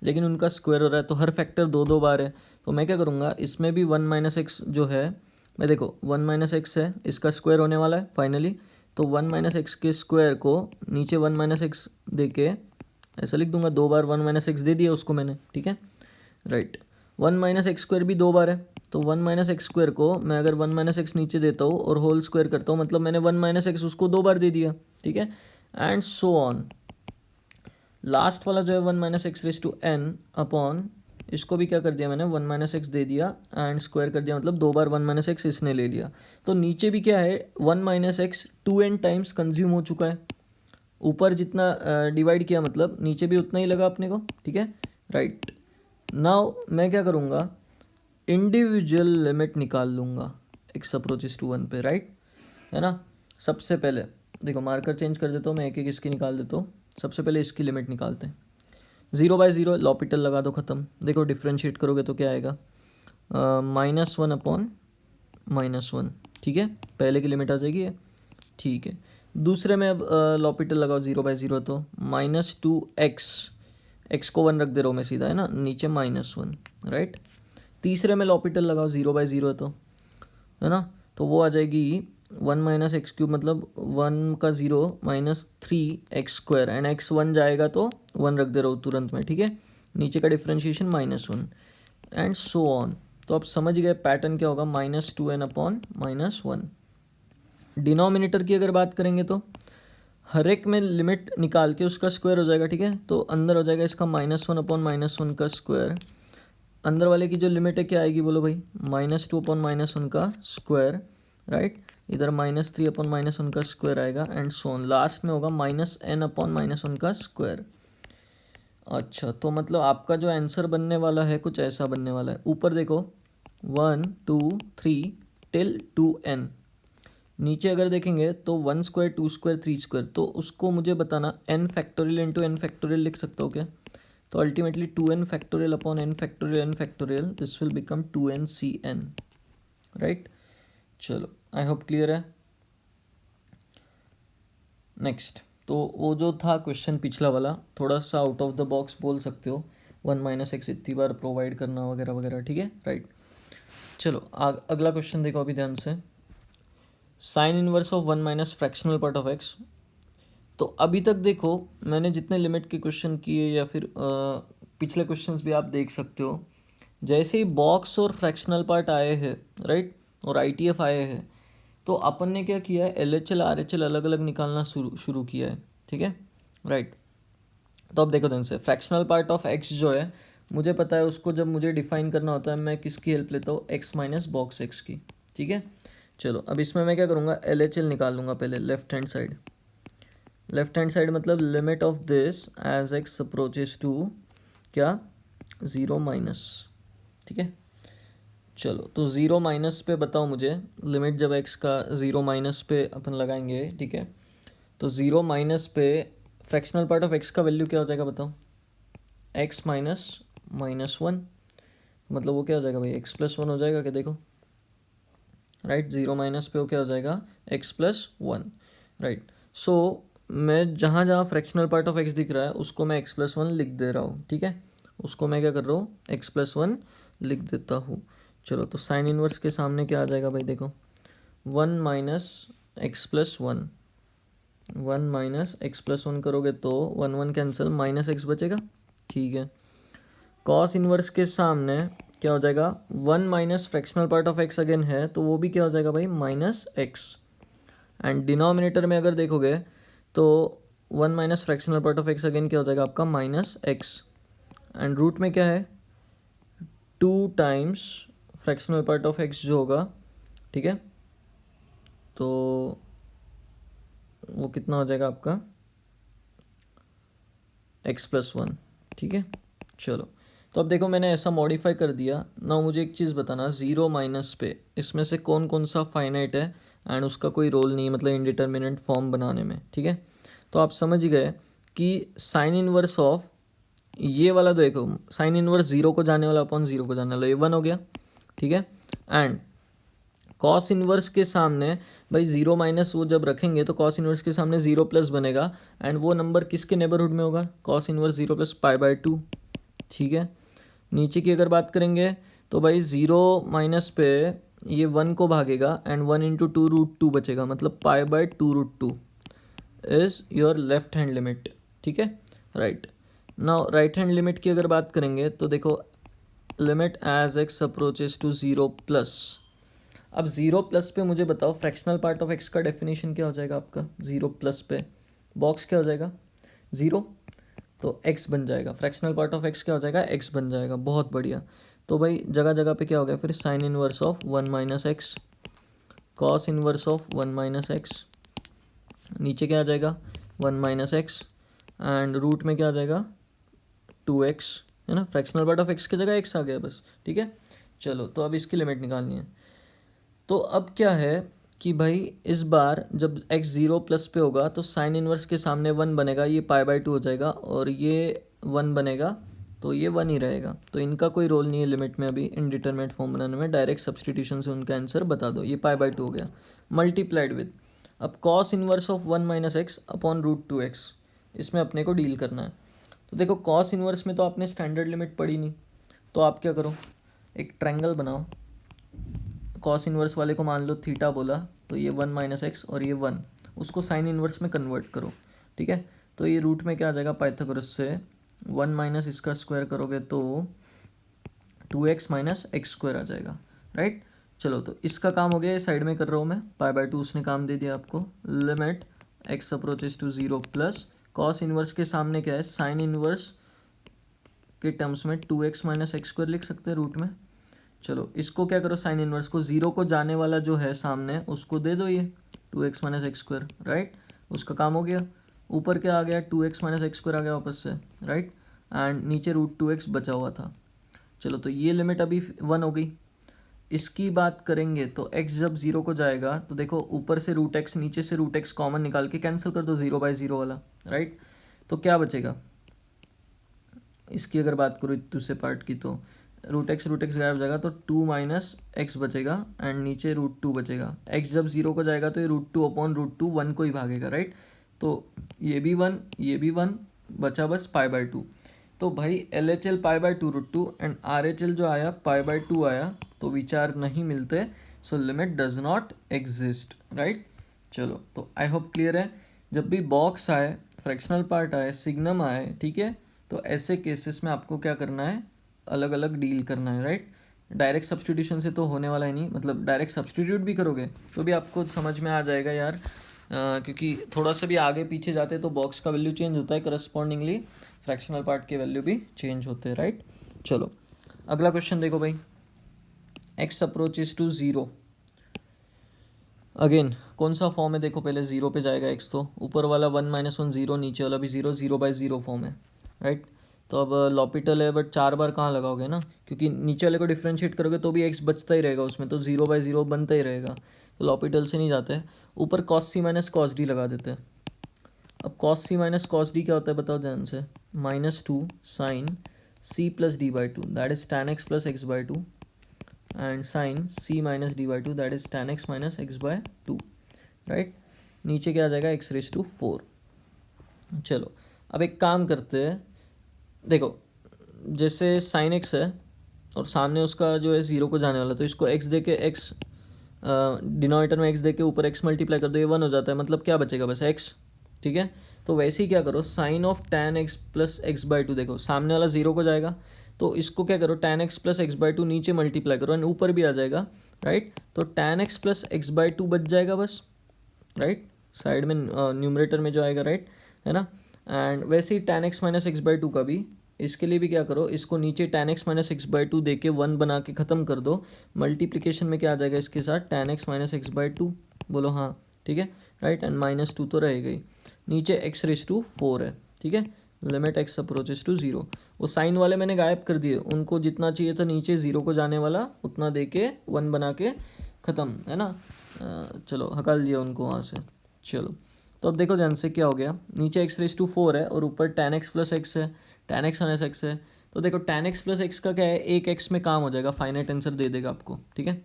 लेकिन उनका स्क्वायर हो रहा है, तो हर फैक्टर 2 2 बार है, तो मैं क्या करूँगा, इसमें भी 1 माइनस एक्स जो है मैं देखो 1 माइनस एक्स है, इसका स्क्वायर होने वाला है फाइनली, तो 1 माइनस एक्स के स्क्वायर को नीचे 1 माइनस एक्स दे के ऐसा लिख दूंगा, 2 बार 1 माइनस एक्स दे दिया उसको मैंने, ठीक है राइट। 1 माइनस एक्स स्क्वायर भी 2 बार है, तो 1 माइनस एक्स स्क्वायर को मैं अगर 1 माइनस एक्स नीचे देता हूँ और होल स्क्वायर करता हूँ, मतलब मैंने 1 माइनस एक्स उसको 2 बार दे दिया, ठीक है, एंड सो ऑन। लास्ट वाला जो है 1 minus x raise to n upon, इसको भी क्या कर दिया मैंने 1 माइनस एक्स दे दिया एंड स्क्वायर कर दिया, मतलब 2 बार 1 माइनस एक्स इसने ले लिया। तो नीचे भी क्या है 1 minus x 2n times consume हो चुका है, ऊपर जितना डिवाइड किया मतलब नीचे भी उतना ही लगा अपने को, ठीक है राइट। नाउ मैं क्या करूँगा, इंडिविजुअल लिमिट निकाल लूँगा एक्स अप्रोचेस टू 1 पे, राइट है ना। सबसे पहले देखो मार्कर चेंज कर देता हूँ मैं, एक एक इसकी निकाल देता हूँ। सबसे पहले इसकी लिमिट निकालते हैं, 0/0 लॉपिटल लगा दो, ख़त्म। देखो डिफ्रेंशिएट करोगे तो क्या आएगा, -1 अपॉन -1, ठीक है, पहले की लिमिट आ जाएगी ये, ठीक है। दूसरे में अब लॉपिटल लगाओ 0/0, तो -2x, x को 1 रख दे रहा हूँ मैं सीधा, है ना, नीचे -1, राइट। तीसरे में लॉपिटल लगाओ 0/0 है ना, तो वो आ जाएगी 1 माइनस एक्स क्यूब, मतलब 1 का 0 -3x² एंड x 1 जाएगा तो 1 रख दे रहा हूँ तुरंत में, ठीक है। नीचे का डिफ्रेंशिएशन -1 एंड सो ऑन। तो आप समझ गए पैटर्न क्या होगा, -2n अपॉन -1। डिनोमिनेटर की अगर बात करेंगे तो हर एक में लिमिट निकाल के उसका स्क्वायर हो जाएगा, ठीक है। तो अंदर हो जाएगा इसका -1 अपॉन -1 का स्क्वायर, अंदर वाले की जो लिमिट है क्या आएगी बोलो भाई, -2 अपॉन -1 का स्क्वायर, राइट। इधर -3 अपॉन -1 का स्क्वायर आएगा एंड सो ऑन। लास्ट में होगा -n अपॉन -1 का स्क्वायर। अच्छा, तो मतलब आपका जो आंसर बनने वाला है कुछ ऐसा बनने वाला है। ऊपर देखो 1 2 3 टिल 2n, नीचे अगर देखेंगे तो 1 स्क्वायर 2 स्क्वायर 3 स्क्वायर, तो उसको मुझे बताना n factorial into n factorial लिख सकते हो क्या। तो ultimately 2n factorial upon n factorial, this will become 2ncn, right. चलो आई होप क्लियर है। नेक्स्ट, तो वो जो था क्वेश्चन पिछला वाला, थोड़ा सा आउट ऑफ द बॉक्स बोल सकते हो, 1 माइनस एक्स इतनी बार प्रोवाइड करना वगैरह वगैरह, ठीक है राइट। चलो अगला क्वेश्चन देखो अभी ध्यान से, sine inverse of 1 minus fractional part of x. तो अभी तक देखो मैंने जितने लिमिट के क्वेश्चन किए या फिर पिछले क्वेश्चंस भी आप देख सकते हो, जैसे ही बॉक्स और फ्रैक्शनल पार्ट आए हैं राइट, और ITF आए हैं, तो अपन ने क्या किया है, LHL RHL अलग अलग निकालना शुरू किया है, ठीक है राइट। तो अब देखो ध्यान से, फ्रैक्शनल पार्ट ऑफ एक्स जो है मुझे पता है, उसको जब मुझे डिफाइन करना होता है मैं किसकी हेल्प लेता हूँ, एक्स माइनस बॉक्स एक्स की, ठीक है। चलो अब इसमें मैं क्या करूँगा, LHL निकाल लूँगा पहले, लेफ्ट हैंड साइड मतलब limit of this as x approaches to क्या 0 माइनस, ठीक है। चलो तो 0 माइनस पे बताओ मुझे, लिमिट जब एक्स का 0 माइनस पे अपन लगाएंगे, ठीक है, तो 0 माइनस पे फ्रैक्शनल पार्ट ऑफ एक्स का वैल्यू क्या हो जाएगा बताओ, एक्स माइनस -1, मतलब वो क्या हो जाएगा भाई, एक्स प्लस 1 हो जाएगा क्या, देखो राइट। 0 माइनस पे वो क्या हो जाएगा, एक्स प्लस 1, राइट। सो मैं जहाँ जहाँ फ्रैक्शनल पार्ट ऑफ एक्स दिख रहा है उसको मैं एक्स प्लस 1 लिख दे रहा हूँ, ठीक है, उसको मैं क्या कर रहा हूँ, एक्स प्लस 1 लिख देता हूँ। चलो तो साइन इनवर्स के सामने क्या आ जाएगा भाई, देखो 1 minus x plus 1, 1 minus x plus 1 करोगे तो 1 1 कैंसिल, माइनस एक्स बचेगा, ठीक है। कॉस इनवर्स के सामने क्या हो जाएगा, 1 minus fractional part of x again है, तो वो भी क्या हो जाएगा भाई, माइनस एक्स। एंड डिनोमिनेटर में अगर देखोगे तो 1 minus fractional part of x again क्या हो जाएगा आपका, माइनस एक्स। एंड रूट में क्या है, 2 times fractional part of x जो होगा, ठीक है, तो वो कितना हो जाएगा आपका, एक्स प्लस 1, ठीक है। चलो तो अब देखो मैंने ऐसा मॉडिफाई कर दिया ना, मुझे एक चीज़ बताना, 0 माइनस पे इसमें से कौन कौन सा फाइनाइट है एंड उसका कोई रोल नहीं है, मतलब इंडिटर्मिनेंट फॉर्म बनाने में, ठीक है। तो आप समझ गए कि साइन इनवर्स ऑफ ये वाला, देखो साइन इनवर्स 0 को जाने वाला अपॉन 0 को जाने वाला, ये 1 हो गया, ठीक है। एंड कॉस इनवर्स के सामने भाई 0 माइनस वो जब रखेंगे तो कॉस इनवर्स के सामने 0 प्लस बनेगा, एंड वो नंबर किसके नेबरहुड में होगा, कॉस इनवर्स 0 प्लस π/2, ठीक है। नीचे की अगर बात करेंगे तो भाई 0 माइनस पे ये 1 को भागेगा एंड 1 इंटू 2√2 बचेगा, मतलब pi by 2√2 is your left hand limit, ठीक है, right. Now right hand limit की अगर बात करेंगे तो देखो limit as x approaches to 0 plus. अब 0 प्लस पे मुझे बताओ फ्रैक्शनल पार्ट ऑफ एक्स का डेफिनेशन क्या हो जाएगा आपका 0 प्लस पे, बॉक्स क्या हो जाएगा 0, तो x बन जाएगा, फ्रैक्शनल पार्ट ऑफ x क्या हो जाएगा x बन जाएगा, बहुत बढ़िया। तो भाई जगह जगह पे क्या हो गया फिर sine inverse of 1 minus x, cos inverse of 1 minus x, नीचे क्या आ जाएगा 1 माइनस एक्स एंड रूट में क्या आ जाएगा 2x, है ना, फ्रैक्शनल पार्ट ऑफ x की जगह x आ गया बस, ठीक है। चलो तो अब इसकी लिमिट निकालनी है। तो अब क्या है कि भाई इस बार जब x 0 प्लस पे होगा तो साइन इनवर्स के सामने 1 बनेगा, ये पाई बाय 2 हो जाएगा, और ये 1 बनेगा तो ये 1 ही रहेगा, तो इनका कोई रोल नहीं है लिमिट में अभी इनडिटरमिनेट फॉर्म बनाने में, डायरेक्ट सब्सटीट्यूशन से उनका आंसर बता दो, ये पाई बाय 2 हो गया मल्टीप्लाइड विद, अब cos inverse of 1 minus x upon √2x, इसमें अपने को डील करना है। तो देखो कॉस इनवर्स में तो आपने स्टैंडर्ड लिमिट पढ़ी नहीं, तो आप क्या करो एक ट्रायंगल बनाओ, कॉस इनवर्स वाले को मान लो थीटा बोला, तो ये 1 माइनस एक्स और ये 1, उसको साइन इनवर्स में कन्वर्ट करो, ठीक है। तो ये रूट में क्या आ जाएगा पाइथागोरस से 1 माइनस इसका स्क्वायर करोगे तो 2x माइनस एक्स स्क्वायर आ जाएगा, राइट। चलो तो इसका काम हो गया, ये साइड में कर रहा हूँ मैं, पाई बाय 2 उसने काम दे दिया आपको, limit x approaches to 0 plus cos inverse के सामने क्या है साइन इनवर्स के टर्म्स में 2x माइनस एक्स स्क्वायर लिख सकते हैं रूट में। चलो इसको क्या करो साइन इनवर्स को 0 को जाने वाला जो है सामने उसको दे दो ये 2x minus x square, right, उसका काम हो गया। ऊपर क्या आ गया 2x माइनस एक्स स्क्वायर आ गया वापस से, राइट, एंड नीचे √2x बचा हुआ था। चलो तो ये लिमिट अभी 1 हो गई। इसकी बात करेंगे तो x जब 0 को जाएगा तो देखो ऊपर से √x नीचे से √x कॉमन निकाल के कैंसिल कर दो 0/0 वाला, राइट। तो क्या बचेगा, इसकी अगर बात करो दूसरे पार्ट की तो √x गायब हो जाएगा तो 2 माइनस एक्स बचेगा एंड नीचे √2 बचेगा। x जब 0 को जाएगा तो ये √2 अपॉन √2 1 को ही भागेगा, राइट। तो ये भी 1 ये भी 1 बचा बस पाई बाय 2। तो भाई LHL pi by 2√2 and RHL जो आया पाई बाय 2 आया, तो विचार नहीं मिलते, so limit does not exist, right. चलो तो आई होप क्लियर है। जब भी बॉक्स आए फ्रैक्शनल पार्ट आए सिग्नम आए, ठीक है, तो ऐसे केसेस में आपको क्या करना है अलग अलग डील करना है, राइट। डायरेक्ट सब्सटीट्यूशन से तो होने वाला ही नहीं, मतलब डायरेक्ट सब्सटीट्यूट भी करोगे तो भी आपको समझ में आ जाएगा यार, क्योंकि थोड़ा सा भी आगे पीछे जाते तो बॉक्स का वैल्यू चेंज होता है, करस्पॉन्डिंगली फ्रैक्शनल पार्ट के वैल्यू भी चेंज होते हैं, राइट। चलो अगला क्वेश्चन देखो भाई, x अप्रोचेस टू 0, अगेन कौन सा फॉर्म है देखो, पहले 0 पे जाएगा x, तो ऊपर वाला 1 माइनस 1 0, नीचे वाला भी 0, 0/0 फॉर्म है, राइट। तो अब लॉपिटल है बट 4 बार कहाँ लगाओगे ना, क्योंकि नीचे वाले को डिफ्रेंशिएट करोगे तो भी x बचता ही रहेगा उसमें, तो 0/0 बनता ही रहेगा, तो लॉपिटल से नहीं जाते हैं। ऊपर cos c minus cos d लगा देते हैं। अब cos c minus cos d क्या होता है बताओ ध्यान से, -2 sine c plus d/2 that is tan x plus x/2 and sine c minus d/2 that is tan x minus x/2, right. नीचे क्या आ जाएगा x⁴। चलो अब एक काम करते हैं, देखो जैसे साइन एक्स है और सामने उसका जो है 0 को जाने वाला, तो इसको x दे के x डिनोमिनेटर में x दे के ऊपर x मल्टीप्लाई कर दो, ये 1 हो जाता है, मतलब क्या बचेगा बस x, ठीक है। तो वैसे ही क्या करो sine of tan x plus x/2, देखो सामने वाला 0 को जाएगा तो इसको क्या करो tan x प्लस x/2 नीचे मल्टीप्लाई करो एंड ऊपर भी आ जाएगा, राइट। तो tan x प्लस x/2 बच जाएगा बस, राइट, साइड में न्यूमरेटर में जो आएगा, राइट, है ना। एंड वैसे ही tan x माइनस x/2 का भी, इसके लिए भी क्या करो इसको नीचे tan x माइनस x/2 दे के 1 बना के ख़त्म कर दो, मल्टीप्लिकेशन में क्या आ जाएगा इसके साथ tan x माइनस x/2, बोलो हाँ, ठीक है, राइट, एंड -2 तो रहेगा ही, नीचे x⁴ है, ठीक है, लिमिट x अप्रोचेस टू 0। वो साइन वाले मैंने गायब कर दिए, उनको जितना चाहिए था नीचे 0 को जाने वाला उतना दे के 1 बना के ख़त्म, है ना। चलो हटा दिया उनको वहाँ से। चलो तो अब देखो ध्यान से क्या हो गया, नीचे x⁴ है और ऊपर tan x प्लस x है, tan x माइनस x है, तो देखो tan x प्लस x का क्या है, एक x में काम हो जाएगा, फाइनाइट आंसर दे देगा आपको, ठीक है।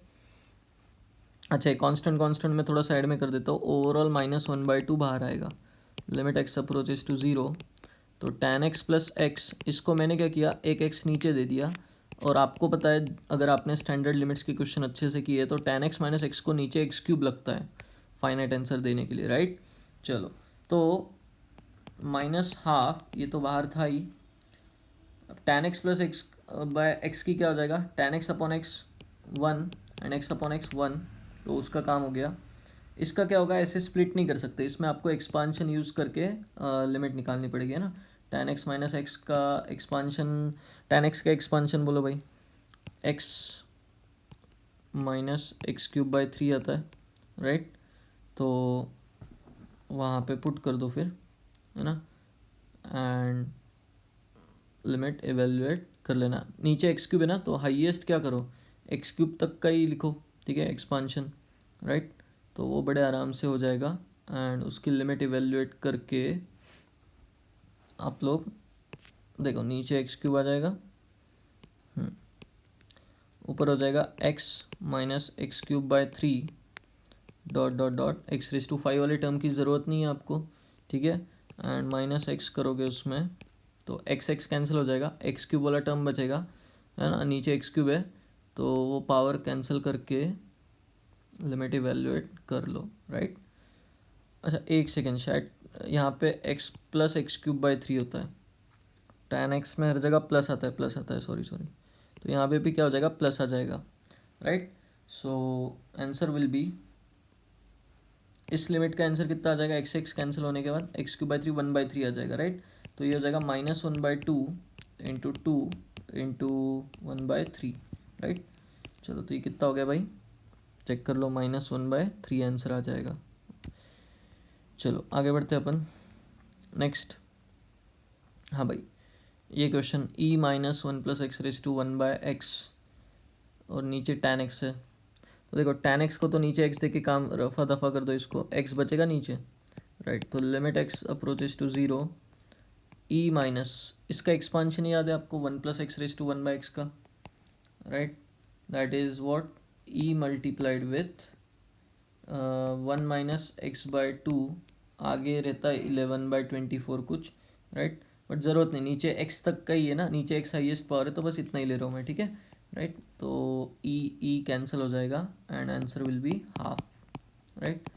अच्छा कांस्टेंट में थोड़ा साइड में कर देता हूँ, ओवरऑल -1/2 बाहर आएगा, लिमिट x अप्रोचेस टू 0, तो tan x प्लस x, इसको मैंने क्या किया एक x नीचे दे दिया और आपको पता है अगर आपने स्टैंडर्ड लिमिट्स के क्वेश्चन अच्छे से किए तो tan x माइनस एक्स को नीचे एक्स क्यूब लगता है फाइनाइट आंसर देने के लिए, राइट। चलो तो -12 ये तो बाहर था ही। अब tan x plus x by x की क्या हो जाएगा, tan x upon x 1 and x upon x 1, तो उसका काम हो गया। इसका क्या होगा, ऐसे स्प्लिट नहीं कर सकते, इसमें आपको एक्सपांशन यूज़ करके लिमिट निकालनी पड़ेगी, है ना। tan x माइनस एक्स का एक्सपांशन, tan x का एक्सपांशन बोलो भाई, x minus x cube by 3 आता है, राइट। तो वहाँ पे पुट कर दो फिर, है ना, एंड लिमिट एवेल्युएट कर लेना। नीचे एक्स क्यूब है ना, तो हाईएस्ट क्या करो, एक्स क्यूब तक का ही लिखो, ठीक है, एक्सपांशन, राइट। तो वो बड़े आराम से हो जाएगा एंड उसकी लिमिट इवेल्युएट करके आप लोग देखो नीचे एक्स क्यूब आ जाएगा, ऊपर हो जाएगा x minus x cube by 3 dot dot dot x raise to 5 वाले टर्म की ज़रूरत नहीं है आपको, ठीक है। एंड माइनस एक्स करोगे उसमें तो एक्स एक्स कैंसिल हो जाएगा, एक्स क्यूब वाला टर्म बचेगा, है ना, नीचे एक्स क्यूब है तो वो पावर कैंसिल करके लिमिट इवेल्युएट कर लो, राइट। अच्छा एक सेकेंड, शायद यहाँ पे x plus x cube by 3 होता है, tan x में हर जगह प्लस आता है, प्लस आता है, सॉरी सॉरी, तो यहाँ पे भी क्या हो जाएगा, प्लस आ जाएगा, right. So answer will be, इस लिमिट का आंसर कितना आ जाएगा, एक्स एक्स कैंसिल होने के बाद एक्स क्यूब बाई 3 1/3 आ जाएगा, राइट। तो ये हो जाएगा -1/2 इंटू 2 इंटू 1/3, राइट। चलो तो ये कितना हो गया भाई, चेक कर लो, -1/3 आंसर आ जाएगा। चलो आगे बढ़ते हैं अपन नेक्स्ट। हाँ भाई, ये question e minus 1 plus x raise to 1/x और नीचे tan x है, तो देखो tan x को तो नीचे x दे के काम रफा दफा कर दो, इसको x बचेगा नीचे, राइट। तो limit x approaches to 0 e minus, इसका एक्सपांशन याद है आपको, 1 plus x raise to 1/x का, right, that is what, e multiplied with 1 minus x by 2, आगे रहता है 11/24 कुछ, राइट। बट ज़रूरत नहीं, नीचे x तक का ही है ना, नीचे x हाईएस्ट पावर है तो बस इतना ही ले रहा हूँ मैं, ठीक है, राइट। तो e कैंसिल हो जाएगा and answer will be half, right.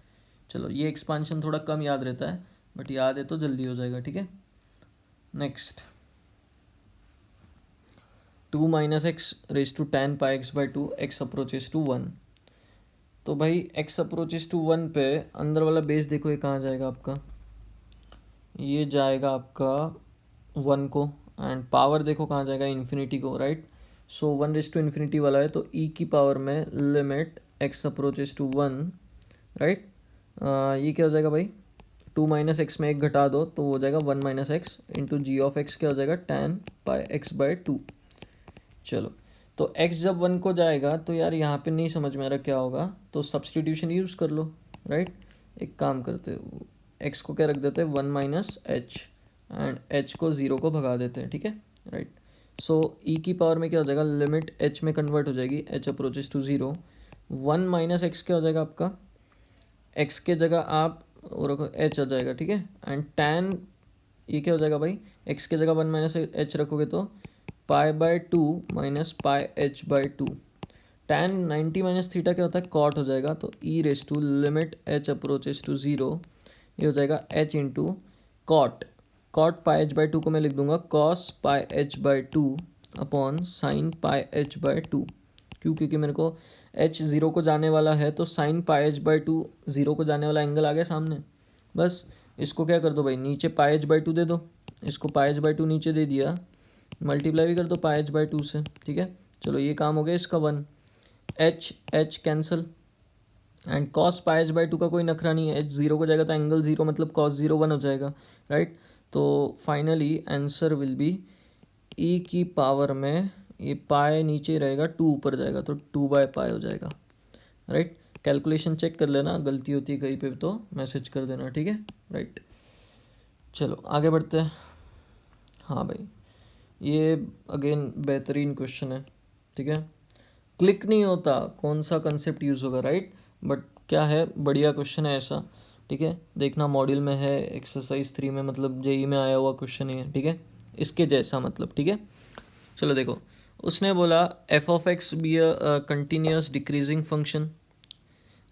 चलो ये एक्सपांशन थोड़ा कम याद रहता है बट याद है तो जल्दी हो जाएगा, ठीक है। Next 2 minus x raise to tan pi x by 2 x approaches to 1, तो भाई x अप्रोचेस टू 1 पे अंदर वाला बेस देखो ये कहाँ जाएगा आपका, ये जाएगा आपका 1 को, एंड पावर देखो कहाँ जाएगा, इन्फिनिटी को, right. So 1 raise to infinity वाला है तो e की पावर में limit x approaches to 1, right. ये क्या हो जाएगा भाई, 2 माइनस एक्स में एक घटा दो तो वो हो जाएगा 1 minus x into g of x, क्या हो जाएगा tan पाई एक्स बाई 2। चलो तो x जब 1 को जाएगा तो यार यहाँ पे नहीं समझ में आ रहा क्या होगा, तो सब्सटीट्यूशन यूज़ कर लो, राइट। एक काम करते x को क्या रख देते हैं 1 माइनस एच एंड h को 0 को भगा देते हैं, ठीक है, राइट। सो e की पावर में क्या हो जाएगा, लिमिट h में कन्वर्ट हो जाएगी, h approaches to 0, 1 minus x क्या हो जाएगा आपका, x के जगह आप और h आ जाएगा, ठीक है, एंड tan ये क्या हो जाएगा भाई, x के जगह 1 माइनस एच रखोगे तो pi by 2 minus pi h by 2, tan 90 minus theta क्या होता है, कॉट हो जाएगा, तो e raise to limit h approaches to 0, ये हो जाएगा h into cot, cot pi h by 2 को मैं लिख दूंगा cos pi h by 2 upon sine pi h by 2, क्यों, क्योंकि मेरे को h 0 को जाने वाला है तो साइन पाई एच बाई 2 0 को जाने वाला एंगल आ गया सामने, बस इसको क्या कर दो भाई, नीचे पाई एच बाई 2 दे दो, इसको पाई एच बाई 2 नीचे दे दिया, मल्टीप्लाई भी कर दो पाई एच बाई 2 से, ठीक है। चलो ये काम हो गया इसका 1, H cancel and cos pi h by 2 का कोई नखरा नहीं है, एच 0 को जाएगा तो एंगल 0 मतलब कॉस 0 1 हो जाएगा, राइट। तो finally answer will be e की पावर में ये पाई नीचे रहेगा 2 ऊपर जाएगा तो 2/पाई हो जाएगा, राइट। कैलकुलेशन चेक कर लेना, गलती होती है कहीं पे तो मैसेज कर देना, ठीक है, राइट। चलो आगे बढ़ते हैं। हाँ भाई ये अगेन बेहतरीन क्वेश्चन है, ठीक है, क्लिक नहीं होता कौन सा कंसेप्ट यूज़ होगा, राइट, बट क्या है, बढ़िया क्वेश्चन है ऐसा, ठीक है। देखना मॉड्यूल में है एक्सरसाइज 3 में, मतलब जेई में आया हुआ क्वेश्चन ही है, ठीक है, इसके जैसा मतलब, ठीक है। चलो देखो, उसने बोला f of x be a continuous decreasing function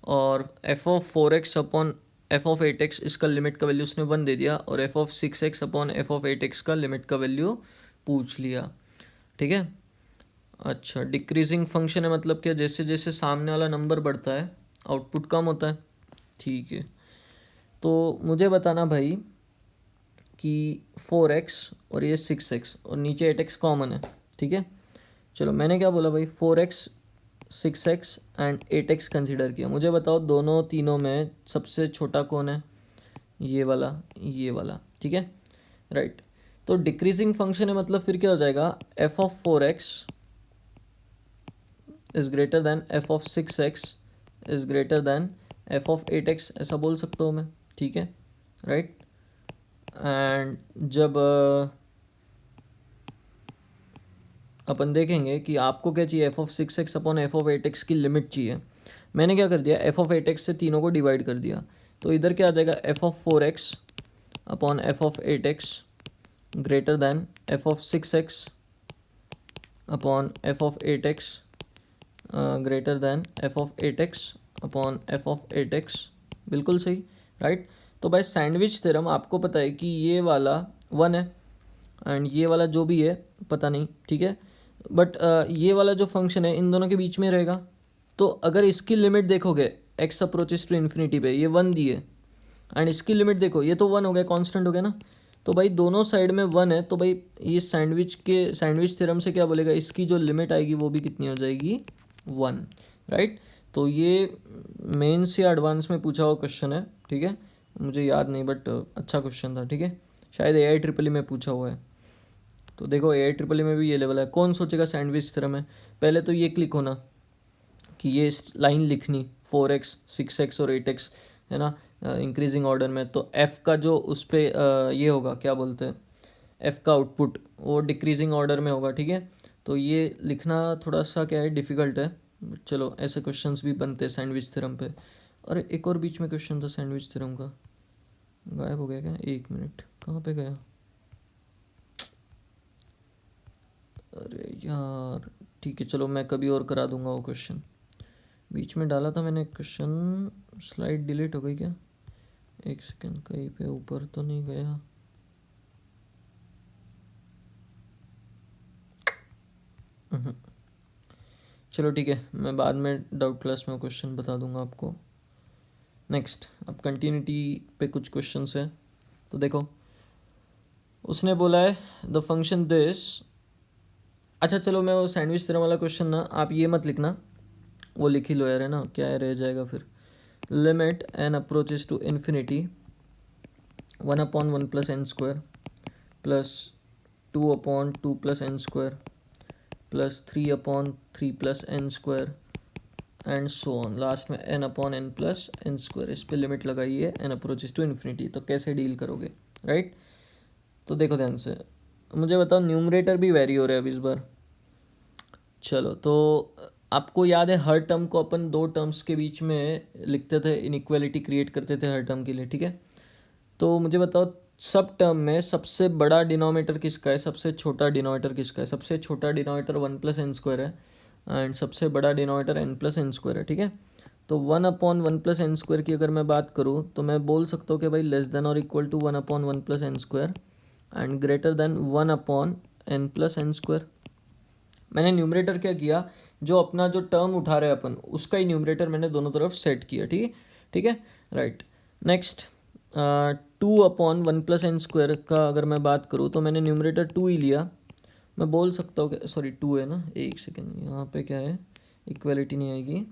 और f of 4x upon f of 8x इसका लिमिट का वैल्यू उसने 1 दे दिया और f of 6x upon f of 8x का लिमिट का वैल्यू पूछ लिया। ठीक है, अच्छा डिक्रीजिंग फंक्शन है मतलब क्या, जैसे जैसे सामने वाला नंबर बढ़ता है आउटपुट कम होता है। ठीक है, तो मुझे बताना भाई कि 4x और ये 6x और नीचे 8x कॉमन है। ठीक है, चलो मैंने क्या बोला भाई 4x 6x and 8x consider किया। मुझे बताओ दोनों तीनों में सबसे छोटा कौन है, ये वाला ये वाला। ठीक है, राइट। तो डिक्रीजिंग फंक्शन है मतलब फिर क्या हो जाएगा, F of 4x is greater than F of 6x is greater than F of 8x, ऐसा बोल सकता हूँ मैं। ठीक है, राइट। एंड जब अपन देखेंगे कि आपको क्या चाहिए, F of 6x upon f of 8x की लिमिट चाहिए। मैंने क्या कर दिया, एफ ऑफ 8x से तीनों को डिवाइड कर दिया, तो इधर क्या आ जाएगा, F of 4x upon f of 8x greater than F of 6x upon f of 8x greater than F of 8x upon f of 8x। बिल्कुल सही, राइट। तो भाई सैंडविच थ्योरम आपको पता है कि ये वाला 1 है एंड ये वाला जो भी है पता नहीं। ठीक है, बट ये वाला जो फंक्शन है इन दोनों के बीच में रहेगा। तो अगर इसकी लिमिट देखोगे x अप्रोचेस टू इन्फिनिटी पे, ये 1 दी है एंड इसकी लिमिट देखो, ये तो 1 हो गया, कांस्टेंट हो गया ना। तो भाई दोनों साइड में 1 है, तो भाई ये सैंडविच थ्योरम से क्या बोलेगा, इसकी जो लिमिट आएगी वो भी कितनी हो जाएगी, 1, राइट। तो ये मेंस या एडवांस में पूछा हुआ क्वेश्चन है। ठीक है, मुझे याद नहीं बट अच्छा क्वेश्चन था। ठीक है, शायद AI EEE में पूछा हुआ है। तो देखो AI EEE में भी ये लेवल है, कौन सोचेगा सैंडविच थ्योरम है। पहले तो ये क्लिक होना कि ये लाइन लिखनी 4x 6x और 8x है ना, इंक्रीजिंग ऑर्डर में। तो f का जो उस पर ये होगा, क्या बोलते हैं, f का आउटपुट वो डिक्रीजिंग ऑर्डर में होगा। ठीक है, तो ये लिखना थोड़ा सा क्या है, डिफ़िकल्ट है। चलो ऐसे क्वेश्चंस भी बनते हैं सैंडविच थ्योरम पे। अरे एक और बीच में क्वेश्चन था सैंडविच थ्योरम का, गायब हो गया क्या, 1 मिनट, कहाँ पे गया, अरे यार। ठीक है चलो मैं कभी और करा दूंगा वो क्वेश्चन, बीच में डाला था मैंने क्वेश्चन, स्लाइड डिलीट हो गई क्या, 1 सेकेंड, कहीं पे ऊपर तो नहीं गया। चलो ठीक है, मैं बाद में डाउट क्लास में क्वेश्चन बता दूंगा आपको। नेक्स्ट, अब कंटिन्यूटी पे कुछ क्वेश्चंस हैं, तो देखो उसने बोला है द फंक्शन दिस। अच्छा चलो मैं वो सैंडविच थ्योरम वाला क्वेश्चन ना आप ये मत लिखना, वो लिख ही लो यार, है ना, क्या है रह जाएगा फिर। Limit n approaches to infinity 1/1 plus n square plus 2/2 plus n square plus 3/3 plus n square and so on, last में n/n प्लस एन स्क्वायर। इस पर लिमिट लगाइए एन अप्रोचेस टू इन्फिनिटी, तो कैसे डील करोगे, राइट। तो देखो ध्यान से, मुझे बताओ न्यूमरेटर भी वेरी हो रहा है अब इस बार। चलो तो आपको याद है हर टर्म को अपन 2 टर्म्स के बीच में लिखते थे, इनइक्वालिटी क्रिएट करते थे हर टर्म के लिए। ठीक है, तो मुझे बताओ सब टर्म में सबसे बड़ा डिनोमिनेटर किसका है, सबसे छोटा डिनोमिनेटर किसका है। सबसे छोटा डिनोमिनेटर 1 प्लस एन स्क्वायर है एंड सबसे बड़ा denominator n plus n square है। ठीक है, तो 1/1 प्लस एन स्क्वायर की अगर मैं बात करूँ तो मैं बोल सकता हूँ कि भाई लेस देन और equal to 1/1 plus n square and greater than 1/n plus n square. मैंने न्यूमरेटर क्या किया, जो अपना जो टर्म उठा रहे हैं अपन उसका ही न्यूमरेटर मैंने दोनों तरफ सेट किया। ठीक है, ठीक है, right. Next 2/1 plus n square का अगर मैं बात करूँ तो मैंने न्यूमरेटर 2 ही लिया। मैं बोल सकता हूँ कि सॉरी 2 है ना, 1 सेकेंड, यहाँ पे क्या है, इक्वलिटी नहीं आएगी।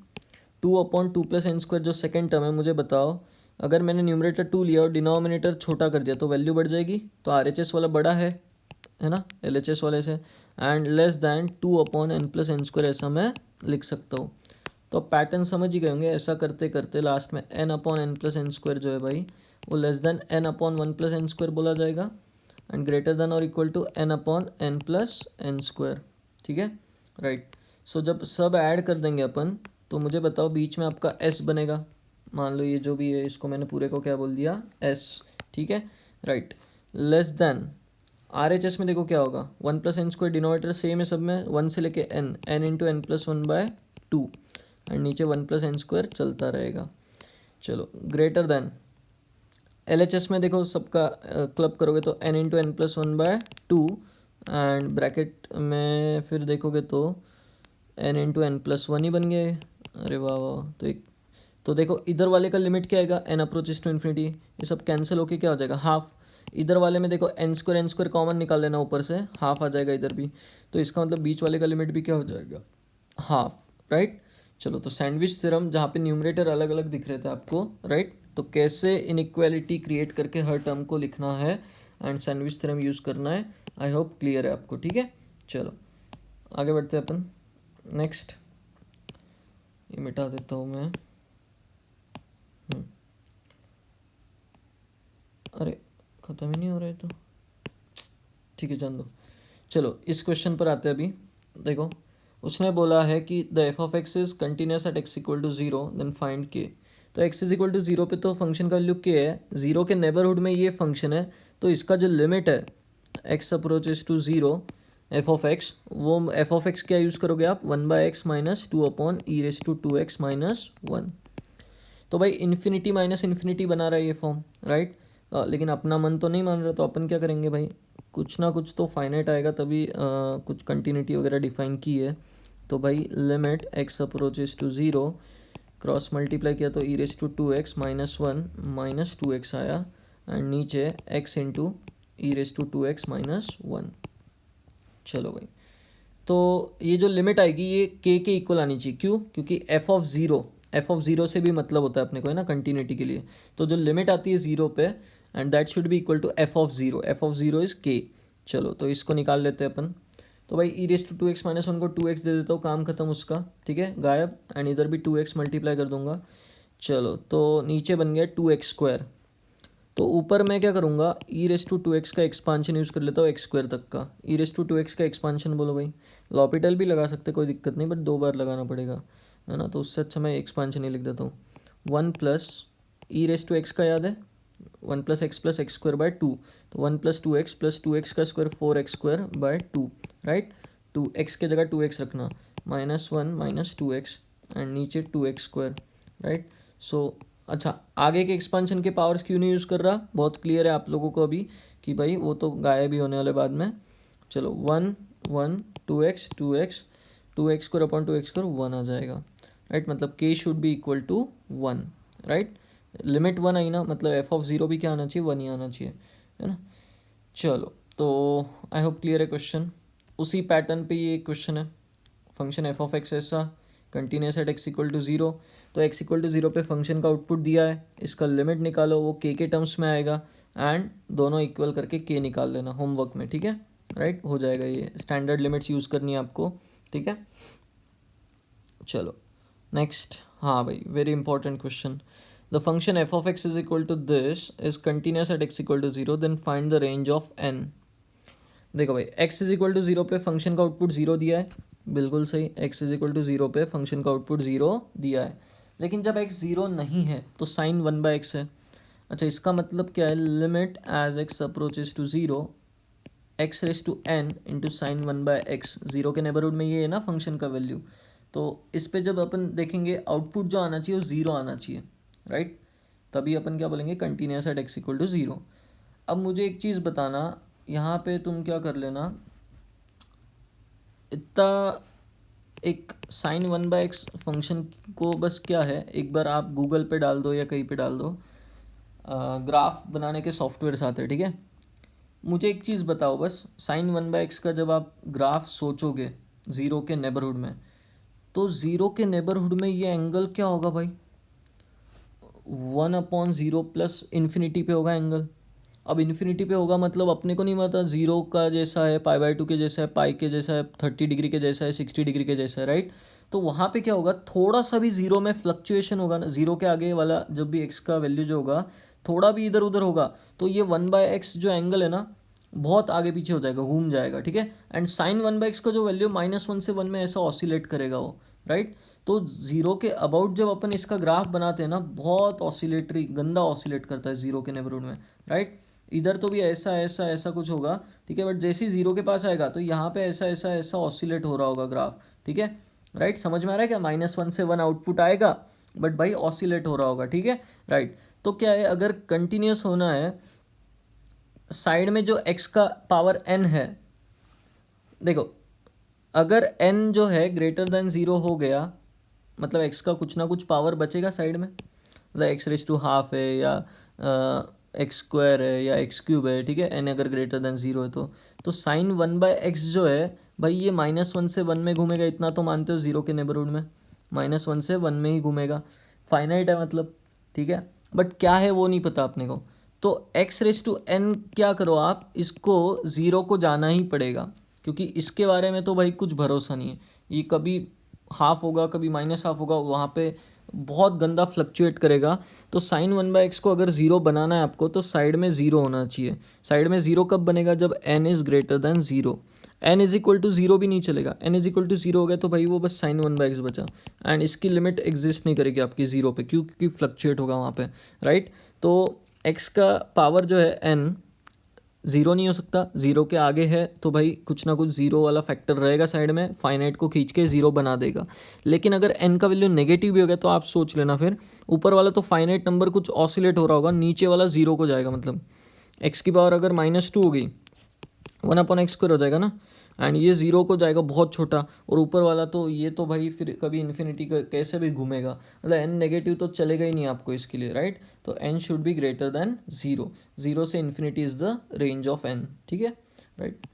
2/2 प्लस एन स्क्वायर जो सेकेंड टर्म है, मुझे बताओ अगर मैंने न्यूमरेटर 2 लिया और डिनोमिनेटर छोटा कर दिया तो वैल्यू बढ़ जाएगी। तो RHS वाला बड़ा है ना LHS वाले से, and less than 2/n plus n square, ऐसा मैं लिख सकता हूँ। तो पैटर्न समझ ही गए होंगे, ऐसा करते करते लास्ट में n/n प्लस एन स्क्वायर जो है भाई वो less than n/1 plus n square बोला जाएगा एंड ग्रेटर देन और equal to n/n plus n square. ठीक है, राइट। सो जब सब ऐड कर देंगे अपन तो मुझे बताओ बीच में आपका s बनेगा, मान लो ये जो भी है इसको मैंने पूरे को क्या बोल दिया, s। ठीक है, राइट। लेस देन RHS में देखो क्या होगा, 1 plus n square, denominator same है सब में, 1 से लेके n into n plus 1/2 and नीचे 1 प्लस एन स्क्वायर चलता रहेगा। चलो ग्रेटर देन LHS में देखो सबका क्लब करोगे तो n into n plus 1/2 and bracket में फिर देखोगे तो n इंटू एन प्लस 1 ही बन गए। अरे वाह वाह। तो देखो इधर वाले का लिमिट क्या आएगा, n अप्रोचेस टू इन्फिनिटी, ये सब कैंसिल होके क्या हो जाएगा, हाफ। इधर वाले में देखो एन स्क्वायर कॉमन निकाल लेना, ऊपर से हाफ आ जाएगा इधर भी, तो इसका मतलब बीच वाले का लिमिट भी क्या हो जाएगा, हाफ, राइट। चलो तो सैंडविच थ्योरम, जहाँ पे न्यूमरेटर अलग अलग दिख रहे थे आपको, राइट, तो कैसे इनइक्वालिटी क्रिएट करके हर टर्म को लिखना है एंड सैंडविच थ्योरम यूज़ करना है, आई होप क्लियर है आपको, ठीक है। चलो आगे बढ़ते हैं अपन। नेक्स्ट ये मिटा देता हूँ मैं। अरे ख़त्म ही नहीं हो रहा है तो ठीक है, जान दो। चलो इस क्वेश्चन पर आते हैं अभी। देखो उसने बोला है कि the f of x is continuous at x equal to 0 then find k. तो एक्स इज इक्वल टू 0 पे तो फंक्शन का वैल्यू के है, 0 के नेबरहुड में ये फंक्शन है, तो इसका जो लिमिट है x approaches to 0 f of x, वो एफ ऑफ एक्स क्या यूज़ करोगे आप, 1/x minus 2 upon e raise to 2x minus 1। तो भाई इन्फिनिटी माइनस इन्फिनिटी बना रहा है ये फॉर्म, राइट। लेकिन अपना मन तो नहीं मान रहा, तो अपन क्या करेंगे भाई, कुछ ना कुछ तो फाइनाइट आएगा, तभी कुछ कंटिन्यूटी वगैरह डिफाइन की है। तो भाई limit x approaches to 0, cross multiply किया तो e raise to 2x minus 1 minus 2x आया, एंड नीचे x into e raise to 2x minus 1। चलो भाई, तो ये जो लिमिट आएगी ये के इक्वल आनी चाहिए, क्यों, क्योंकि एफ ऑफ ज़ीरो से भी मतलब होता है अपने को, है ना, कंटिन्यूटी के लिए। तो जो लिमिट आती है 0 पे, and that should be equal to f of zero is k. चलो तो इसको निकाल लेते हैं अपन। तो भाई ई रेस टू 2x माइनस 1 को 2x दे देता हूँ, काम खत्म उसका, ठीक है, गायब, एंड इधर भी 2x मल्टीप्लाई कर दूंगा। चलो तो नीचे बन गया 2x स्क्वायर। तो ऊपर मैं क्या करूँगा, ई रेस टू 2x का एक्सपांशन यूज़ कर लेता हूँ x स्क्वायर तक का। ई रेस टू 2x का एक्सपांशन बोलो भाई, लॉपिटल भी लगा सकते, कोई दिक्कत नहीं, बट 2 बार लगाना पड़ेगा, है ना, तो उससे अच्छा मैं एक्सपांशन ही लिख देता हूँ। 1 plus e raise to x का याद है, 1 प्लस एक्स स्क्वायर बाय 2, तो 1 प्लस 2x का square 4x square by 2, right. 2x के जगह 2x रखना, माइनस 1 माइनस 2x एंड नीचे 2x स्क्वायर, राइट। सो अच्छा, आगे के एक्सपांशन के पावर्स क्यों नहीं यूज़ कर रहा, बहुत क्लियर है आप लोगों को अभी कि भाई वो तो गायब ही होने वाले बाद में। चलो 1 1 2x 2x square upon 2x square 1 आ जाएगा, राइट। मतलब k should be equal to 1, right. Limit 1 आई ना, मतलब एफ ऑफ 0 भी क्या आना चाहिए, 1 ही आना चाहिए, है ना। चलो तो आई होप क्लियर है क्वेश्चन। उसी पैटर्न पे ये क्वेश्चन है, फंक्शन एफ ऑफ एक्स ऐसा continuous at x equal to 0, तो एक्स इक्वल टू 0 पे फंक्शन का आउटपुट दिया है, इसका लिमिट निकालो, वो के टर्म्स में आएगा, एंड दोनों इक्वल करके के निकाल लेना होमवर्क में, ठीक है, राइट, हो जाएगा। ये स्टैंडर्ड लिमिट्स यूज़ करनी है आपको, ठीक है। चलो नेक्स्ट, हाँ भाई, very important question. The function f of x is equal to this is continuous at x equal to 0, then find the range of n। देखो भाई, x इज इक्वल टू 0 पे फंक्शन का आउटपुट 0 दिया है, बिल्कुल सही, x इज इक्वल टू 0 पे function का आउटपुट 0 दिया है, लेकिन जब x 0 नहीं है तो साइन 1/x है। अच्छा, इसका मतलब क्या है, limit as x approaches to 0 x raise to n into sine 1/x, 0 के नेबरहुड में ये है ना फंक्शन का वैल्यू, तो इस पे जब अपन देखेंगे आउटपुट जो आना चाहिए वो 0 आना चाहिए, राइट, तभी अपन क्या बोलेंगे, continuous at x equal to 0। अब मुझे एक चीज़ बताना, यहाँ पे तुम क्या कर लेना, इतना एक साइन 1/x फंक्शन को बस क्या है, एक बार आप गूगल पे डाल दो या कहीं पे डाल दो, ग्राफ बनाने के सॉफ्टवेयर आते हैं, ठीक है। मुझे एक चीज़ बताओ बस, साइन 1/x का जब आप ग्राफ सोचोगे 0 के नेबरहुड में, तो 0 के नेबरहुड में ये एंगल क्या होगा भाई, 1/0 प्लस इन्फिनिटी पे होगा एंगल। अब इन्फिनिटी पे होगा मतलब अपने को नहीं पता, 0 का जैसा है, π/2 के जैसा है, पाई के जैसा है, 30 डिग्री के जैसा है, 60 डिग्री के जैसा है, राइट। तो वहाँ पे क्या होगा, थोड़ा सा भी 0 में फ्लक्चुएशन होगा ना, 0 के आगे वाला जब भी x का वैल्यू जो होगा थोड़ा भी इधर उधर होगा, तो ये 1/x जो एंगल है ना, बहुत आगे पीछे हो जाएगा, घूम जाएगा, ठीक है। एंड साइन 1/x का जो वैल्यू -1 से 1 में ऐसा ऑसिलेट करेगा वो, राइट। तो 0 के अबाउट जब अपन इसका ग्राफ बनाते हैं ना, बहुत ऑसिलेटरी, गंदा ऑसिलेट करता है 0 के नेबरहुड में, राइट। इधर तो भी ऐसा ऐसा ऐसा कुछ होगा, ठीक है, बट जैसे ही जीरो के पास आएगा तो यहाँ पे ऐसा ऐसा ऐसा ऑसिलेट हो रहा होगा ग्राफ, ठीक है, राइट, समझ में आ रहा है क्या, -1 से 1 आउटपुट आएगा बट भाई ऑसिलेट हो रहा होगा, ठीक है, राइट। तो क्या है, अगर कंटिन्यूस होना है, साइड में जो x का पावर n है, देखो अगर n जो है ग्रेटर देन 0 हो गया, मतलब x का कुछ ना कुछ पावर बचेगा साइड में, मतलब x⁻½ है या x² है या x³ है, ठीक है, n अगर ग्रेटर देन 0 है तो साइन 1/x जो है भाई ये -1 से 1 में घूमेगा, इतना तो मानते हो, 0 के नेबरहुड में -1 से 1 में ही घूमेगा, फाइनाइट है मतलब, ठीक है, बट क्या है वो नहीं पता अपने को। तो x⁻n क्या करो आप, इसको 0 को जाना ही पड़ेगा, क्योंकि इसके बारे में तो भाई कुछ भरोसा नहीं है, ये कभी हाफ होगा कभी -½ होगा, वहाँ पे बहुत गंदा फ्लक्चुएट करेगा। तो साइन 1/x को अगर 0 बनाना है आपको तो साइड में 0 होना चाहिए। साइड में 0 कब बनेगा, जब n is greater than 0। n is equal to 0 भी नहीं चलेगा, n इज इक्वल टू 0 हो गया तो भाई वो बस साइन 1/x बचा, एंड इसकी लिमिट एग्जिस्ट नहीं करेगी आपकी 0 पे, क्योंकि फ्लक्चुएट होगा वहाँ पे, राइट। तो x का पावर जो है n 0 नहीं हो सकता, 0 के आगे है तो भाई कुछ ना कुछ 0 वाला फैक्टर रहेगा साइड में, फाइनाइट को खींच के 0 बना देगा। लेकिन अगर n का वैल्यू नेगेटिव भी हो गया तो आप सोच लेना, फिर ऊपर वाला तो फाइनाइट नंबर कुछ ऑसिलेट हो रहा होगा, नीचे वाला 0 को जाएगा, मतलब x की पावर अगर -2 हो गई 1/x² हो जाएगा ना, एंड ये 0 को जाएगा बहुत छोटा, और ऊपर वाला तो ये तो भाई फिर कभी इन्फिनिटी का कैसे भी घूमेगा, मतलब n नेगेटिव तो चलेगा ही नहीं आपको इसके लिए, राइट। तो n should be greater than 0, 0 से infinity is the range of n, ठीक है, राइट।